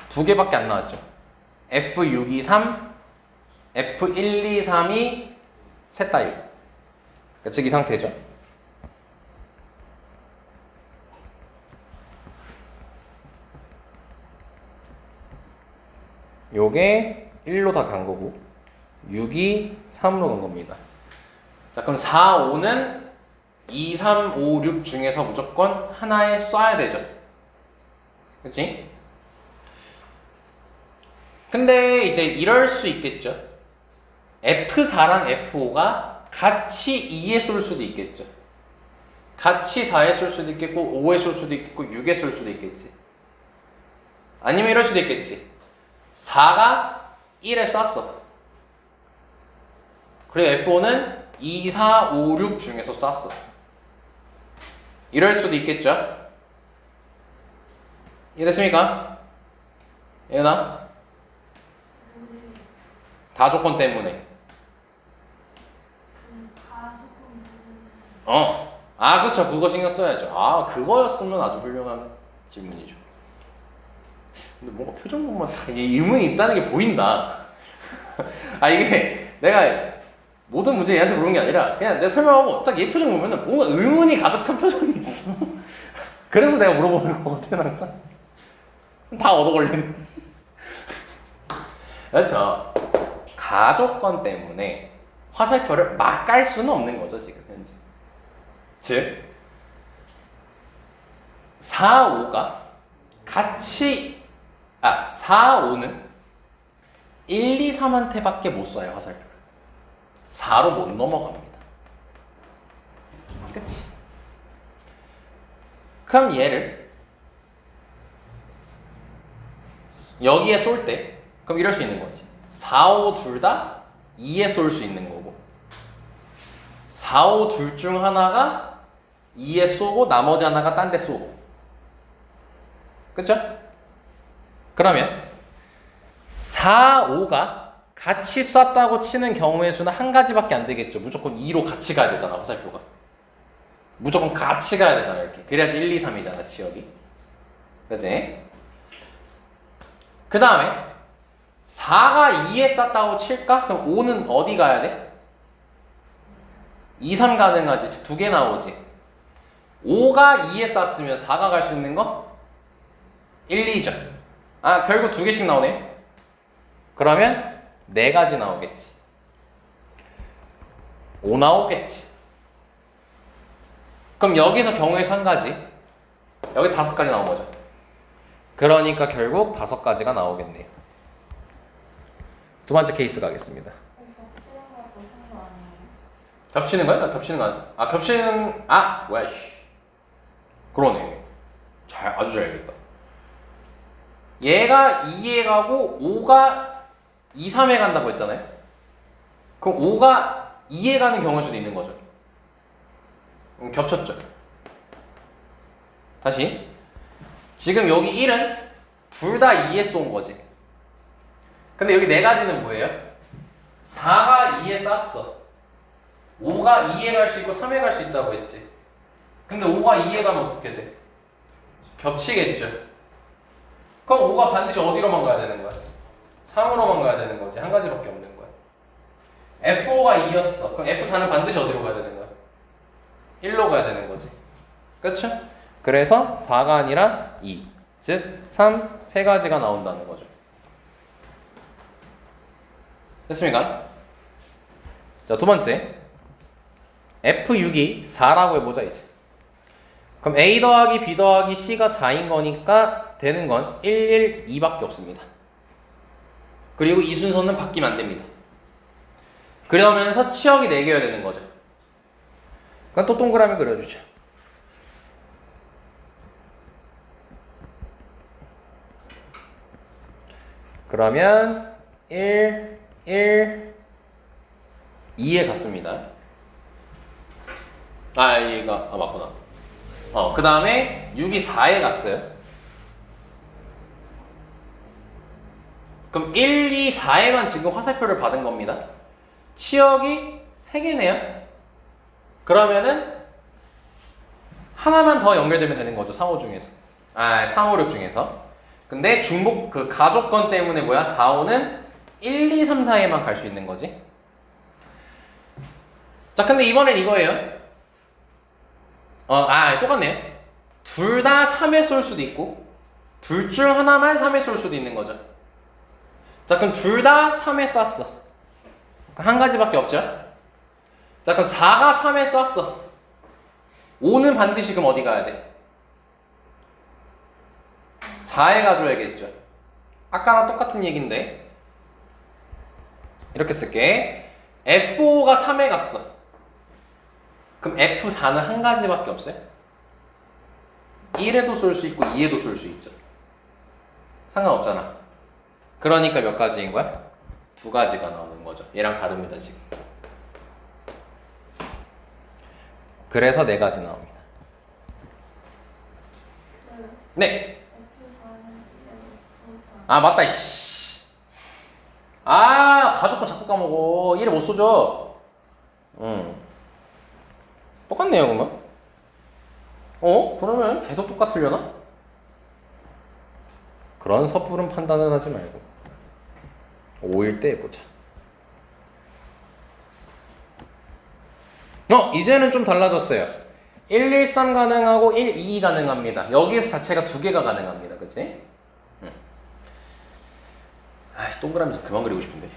2개밖에 안 나왔죠. F6, 2, 3, F1, 2, 3이 셋 다 1. 즉 이 상태죠. 요게 1로 다 간 거고 6이 3으로 간 겁니다. 자, 그럼 4, 5는 2, 3, 5, 6 중에서 무조건 하나에 쏴야 되죠. 그치? 근데 이제 이럴 수 있겠죠. F4랑 F5가 같이 2에 쏠 수도 있겠죠. 같이 4에 쏠 수도 있겠고 5에 쏠 수도 있겠고 6에 쏠 수도 있겠지. 아니면 이럴 수도 있겠지. 4가 1에 쐈어. 그리고 F5는 2, 4, 5, 6 중에서 쐈어. 이럴 수도 있겠죠. 이해됐습니까? 예나? 다 조건 때문에. 그쵸. 그거 신경 써야죠. 그거였으면 아주 훌륭한 질문이죠. 근데 뭔가 표정 보면 이게 의문이 있다는 게 보인다. 이게 내가 모든 문제 얘한테 물은 게 아니라 그냥 내가 설명하고 딱 얘 표정 보면은 뭔가 의문이 가득한 표정이 있어. 그래서 내가 물어보는 거거든, 항상. 다 얻어 걸리는. 그렇죠. 가조건 때문에 화살표를 막 깔 수는 없는 거죠, 지금 현재. 즉 4, 5가 같이 4, 5는 1, 2, 3한테 밖에 못 쏴요, 화살표를. 4로 못 넘어갑니다. 그치? 그럼 얘를 여기에 쏠 때 그럼 이럴 수 있는 거지. 4, 5 둘 다 2에 쏠 수 있는 거고 4, 5 둘 중 하나가 2에 쏘고 나머지 하나가 딴 데 쏘고. 그쵸? 그러면 4, 5가 같이 쐈다고 치는 경우의 수는 한 가지밖에 안 되겠죠. 무조건 2로 같이 가야 되잖아, 화살표가. 무조건 같이 가야 되잖아, 이렇게. 그래야지 1, 2, 3이잖아, 지역이. 그치? 그 다음에 4가 2에 쐈다고 칠까? 그럼 5는 어디 가야 돼? 2, 3 가능하지. 즉 2개 나오지. 5가 2에 쐈으면 4가 갈 수 있는 거? 1, 2죠. 결국 2개씩 나오네. 그러면 4가지 나오겠지. 5 나오겠지. 그럼 여기서 경우의 수 한 가지. 여기 5가지 나온 거죠. 그러니까 결국 5가지가 나오겠네요. 두 번째 케이스 가겠습니다. 겹치는 거 보신 거 아니에요? 겹치는 거야? 겹치는 거 아니야? 겹치는 뭐야 씨. 그러네. 아주 잘 알겠다. 얘가 2에 가고 5가 2, 3에 간다고 했잖아요. 그럼 5가 2에 가는 경우일 수도 있는 거죠. 겹쳤죠. 다시. 지금 여기 1은 둘 다 2에 쏜 거지. 근데 여기 4가지는 뭐예요? 4가 2에 쌌어. 5가 2에 갈 수 있고 3에 갈 수 있다고 했지. 근데 5가 2에 가면 어떻게 돼? 겹치겠죠. 그럼 5가 반드시 어디로만 가야 되는 거야? 3으로만 가야 되는 거지. 한 가지밖에 없는 거야. F5가 2였어. 그럼 F4는 반드시 어디로 가야 되는 거야? 1로 가야 되는 거지. 그렇죠? 그래서 4가 아니라 2. 즉 3, 3가지가 나온다는 거죠. 됐습니까? 자, 두 번째. F6이 4라고 해보자 이제. 그럼 A 더하기 B 더하기 C가 4인 거니까 되는 건 1, 1, 2밖에 없습니다. 그리고 이 순서는 바뀌면 안 됩니다. 그러면서 치역이 4개여야 되는 거죠. 그럼 또 동그라미 그려주죠. 그러면 1, 1, 2에 갔습니다. 얘가 맞구나. 그 다음에 6이 4에 갔어요. 그럼 1, 2, 4에만 지금 화살표를 받은 겁니다. 치역이 3개네요. 그러면은 하나만 더 연결되면 되는 거죠. 3, 5 중에서. 3, 5, 6 중에서. 근데 중복 그 가족건 때문에 뭐야? 4, 5는 1, 2, 3, 4에만 갈 수 있는 거지. 자, 근데 이번엔 이거예요. 똑같네요. 둘 다 3에 쏠 수도 있고 둘 중 하나만 3에 쏠 수도 있는 거죠. 자, 그럼 둘 다 3에 쐈어. 한 가지밖에 없죠. 자, 그럼 4가 3에 쐈어. 5는 반드시 그럼 어디 가야 돼? 4에 가줘야겠죠. 아까랑 똑같은 얘기인데 이렇게 쓸게. F5가 3에 갔어. 그럼 F4는 한 가지밖에 없어요? 1에도 쏠 수 있고 2에도 쏠 수 있죠. 상관없잖아. 그러니까 몇 가지인 거야? 2가지가 나오는 거죠. 얘랑 다릅니다 지금. 그래서 4가지 나옵니다. 네. 맞다 이씨. 가족거 자꾸 까먹어. 1에 못 쏘죠. 똑같네요 그러면. 그러면 계속 똑같으려나? 그런 섣부른 판단은 하지 말고 5일 때 해보자. 이제는 좀 달라졌어요. 1, 1, 3 가능하고 1, 2 가능합니다. 여기에서 자체가 2개가 가능합니다. 그치? 동그라미 그만 그리고 싶은데.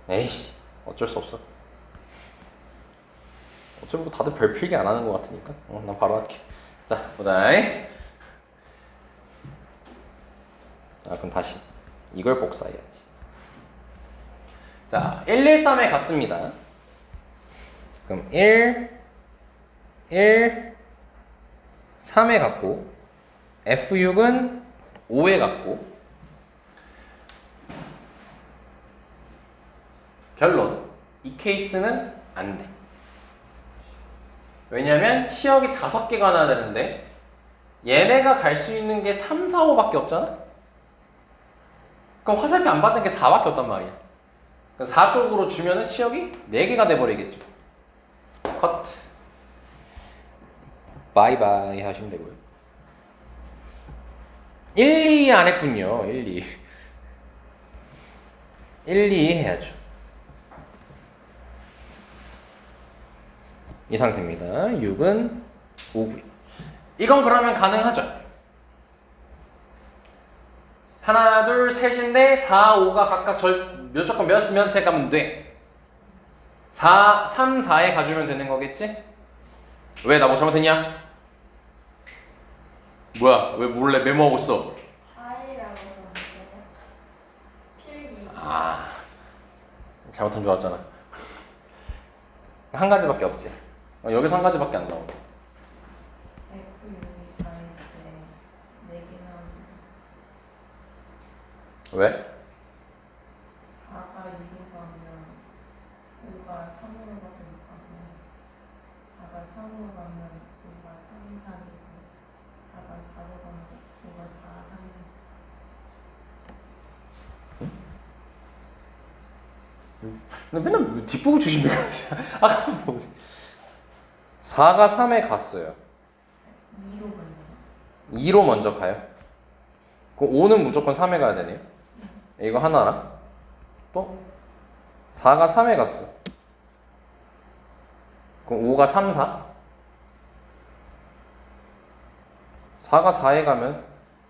에이씨, 어쩔 수 없어. 어차피 뭐 다들 별 필기 안 하는 것 같으니까. 난 바로 할게. 자, 보자. 그럼 다시 이걸 복사해야지. 자, 1, 1, 3에 갔습니다. 그럼 1, 1, 3에 갔고 F6은 5에 갔고 결론, 이 케이스는 안 돼. 왜냐면 치역이 5개가 나야 되는데 얘네가 갈 수 있는 게 3, 4, 5밖에 없잖아? 그럼 화살표 안 받는 게 4밖에 없단 말이야. 그럼 4 쪽으로 주면은 치역이 4개가 돼버리겠죠. 컷. 바이바이 하시면 되고요. 1, 2 안 했군요. 1, 2. 1, 2 해야죠. 이 상태입니다. 6은 5고요. 이건 그러면 가능하죠. 하나, 둘, 셋인데 4, 5가 각각 몇 조건 몇에 가면 돼? 4, 3, 4에 가주면 되는 거겠지? 왜? 나 뭐 잘못했냐? 뭐야? 왜 몰래 메모하고 있어? 파이라고 그러는데요. 필기. 아, 잘못한 줄 알았잖아. 한 가지밖에 없지. 여기서 한 가지밖에 안 나오네. F 유닛 4일 때 4개나 왜? 4가 2로 가면 5가 3으로 가니까 4가 3으로 가면 5가 3, 4이고 4가 4로 가면 5가 4, 3. 근데 맨날 뒷부분 주시면 아까 뭐지? 4가 3에 갔어요. 2로 가면 2로 먼저 가요. 그럼 5는 무조건 3에 가야 되네요. 이거 하나랑 또 4가 3에 갔어. 그럼 5가 3, 4? 4가 4에 가면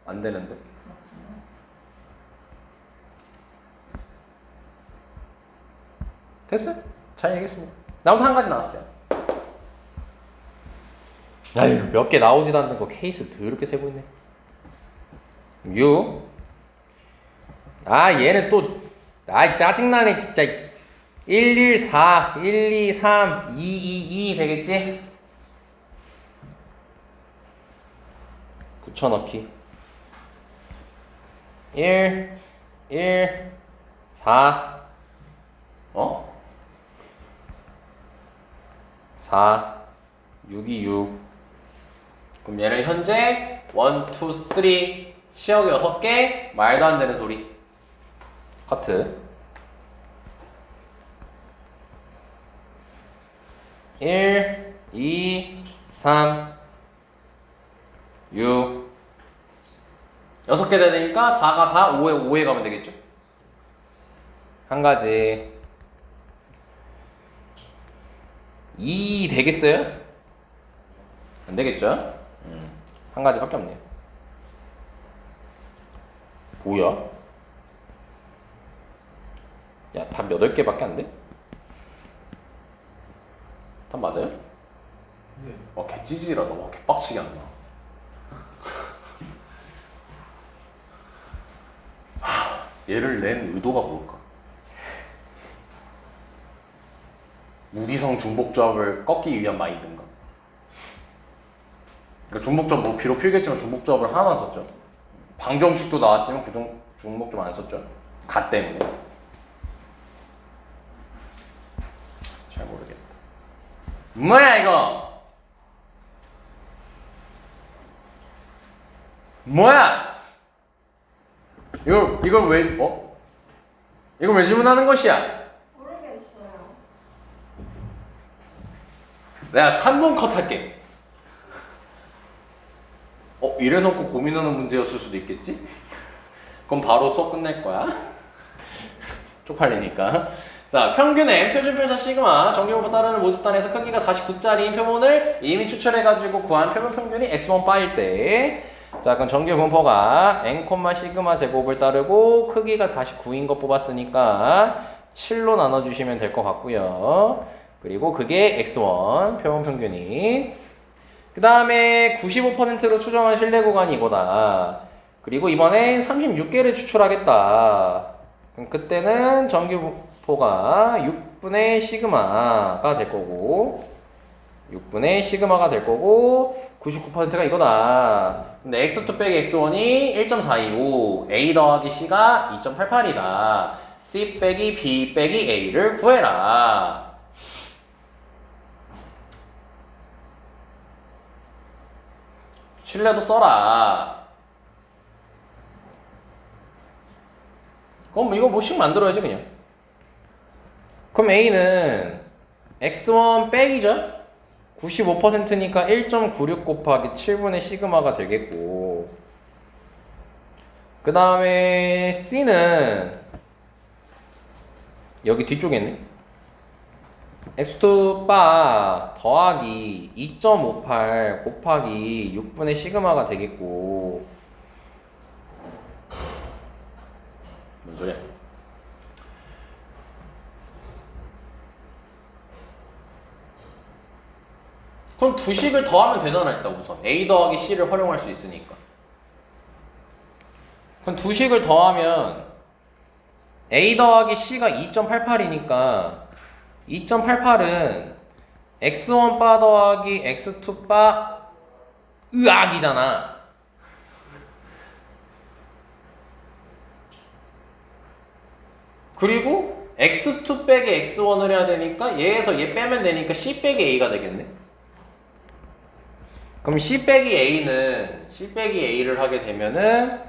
안 되는데. 그렇구나. 됐어요? 잘 얘기했습니다. 나부터 한 가지 나왔어요. 아유, 몇 개 나오지도 않는 거 케이스 더럽게 세고 있네. 6. 아, 얘는 또, 아, 짜증나네, 진짜. 1, 1, 4, 1, 2, 3, 2, 2, 2 되겠지? 붙여넣기. 1, 1, 4, 4, 6이 6. 그럼 얘는 현재 1, 2, 3, 시역 6개, 말도 안 되는 소리. 커트. 1, 2, 3, 6. 6개 되니까 4가 4, 5에 5에 가면 되겠죠? 한 가지. 2 되겠어요? 안 되겠죠? 한 가지밖에 없네요. 뭐야? 야, 답 8개밖에 안 돼? 답 맞아요? 네. 와, 개찌질하다. 와, 개빡치게 안 나. 얘를 낸 의도가 뭘까? 무디성 중복조합을 꺾기 위한 마인드인가? 그러니까 중복조합 뭐 비록 필겠지만 중복조합을 하나만 썼죠. 방정식도 나왔지만 그 중복조합 안 썼죠. 가 때문에. 잘 모르겠다. 뭐야 이거? 뭐야? 이걸 왜 이걸 왜 질문하는 것이야? 모르겠어요. 내가 3분 컷 할게. 이래놓고 고민하는 문제였을 수도 있겠지? 그럼 바로 수업 끝낼 거야. 쪽팔리니까. 자, 평균의 표준편차 시그마 정규분포 따르는 모집단에서 크기가 49짜리인 표본을 이미 추출해가지고 구한 표본 평균이 x1 바일 때, 자, 그럼 정규분포가 n, 시그마 제곱을 따르고 크기가 49인 거 뽑았으니까 7로 나눠주시면 될 것 같고요. 그리고 그게 x1 표본 평균이. 그 다음에 95%로 추정한 신뢰 구간이 이거다. 그리고 이번엔 36개를 추출하겠다. 그럼 그때는 정규분포가 6분의 시그마가 될 거고 6분의 시그마가 될 거고 99%가 이거다. 근데 x2 빼기 x1이 1.425, a 더하기 c가 2.88이다. c 빼기 b 빼기 a를 구해라. 신뢰도 써라. 그럼 이거 뭐씩 만들어야지 그냥. 그럼 A는 X1 빼기죠? 95%니까 1.96 곱하기 7분의 시그마가 되겠고, 그 다음에 C는 여기 뒤쪽에 있네. X2 바 더하기 2.58 곱하기 6분의 시그마가 되겠고, 뭔 소리야? 그럼 두 식을 더하면 되잖아. 일단 우선 A 더하기 C를 활용할 수 있으니까. 그럼 두 식을 더하면 A 더하기 C가 2.88이니까 2.88은 x1 바 더하기 x2 바 으악이잖아. 그리고 x2 빼기 x1을 해야 되니까 얘에서 얘 빼면 되니까 c 빼기 a가 되겠네. 그럼 c 빼기 a를 하게 되면은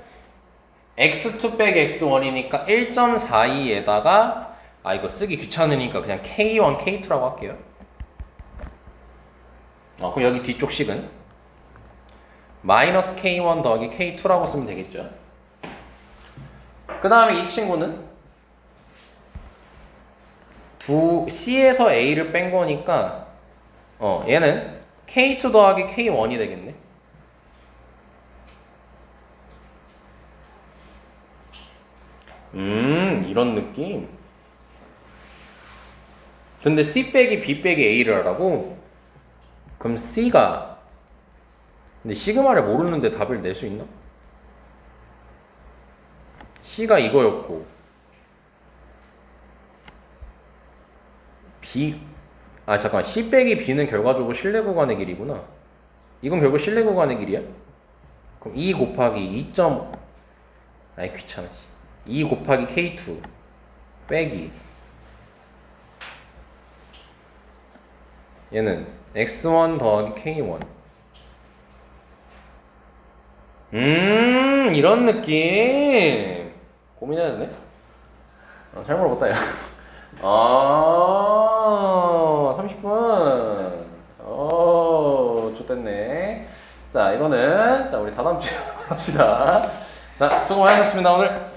x2 빼기 x1이니까 1.42에다가 이거 쓰기 귀찮으니까 그냥 k1, k2라고 할게요. 그럼 여기 뒤쪽 식은 마이너스 k1 더하기 k2라고 쓰면 되겠죠. 그 다음에 이 친구는 C에서 A를 뺀 거니까 얘는 K2 더하기 K1이 되겠네. 이런 느낌. 근데 C 빼기 B 빼기 A를 하라고? 그럼 C가 근데 시그마를 모르는데 답을 낼 수 있나? C가 이거였고 잠깐 C 빼기 B는 결과적으로 실내 구간의 길이구나. 이건 결국 실내 구간의 길이야? 그럼 2 곱하기 2. 귀찮아. 2 곱하기 K2 빼기 얘는 X1 더하기 K1. 이런 느낌. 고민해야 되네. 잘 물어봤다 야. 30분. 좋댔네. 자, 이거는 우리 다다음 주에 합시다. 자, 수고 많으셨습니다 오늘.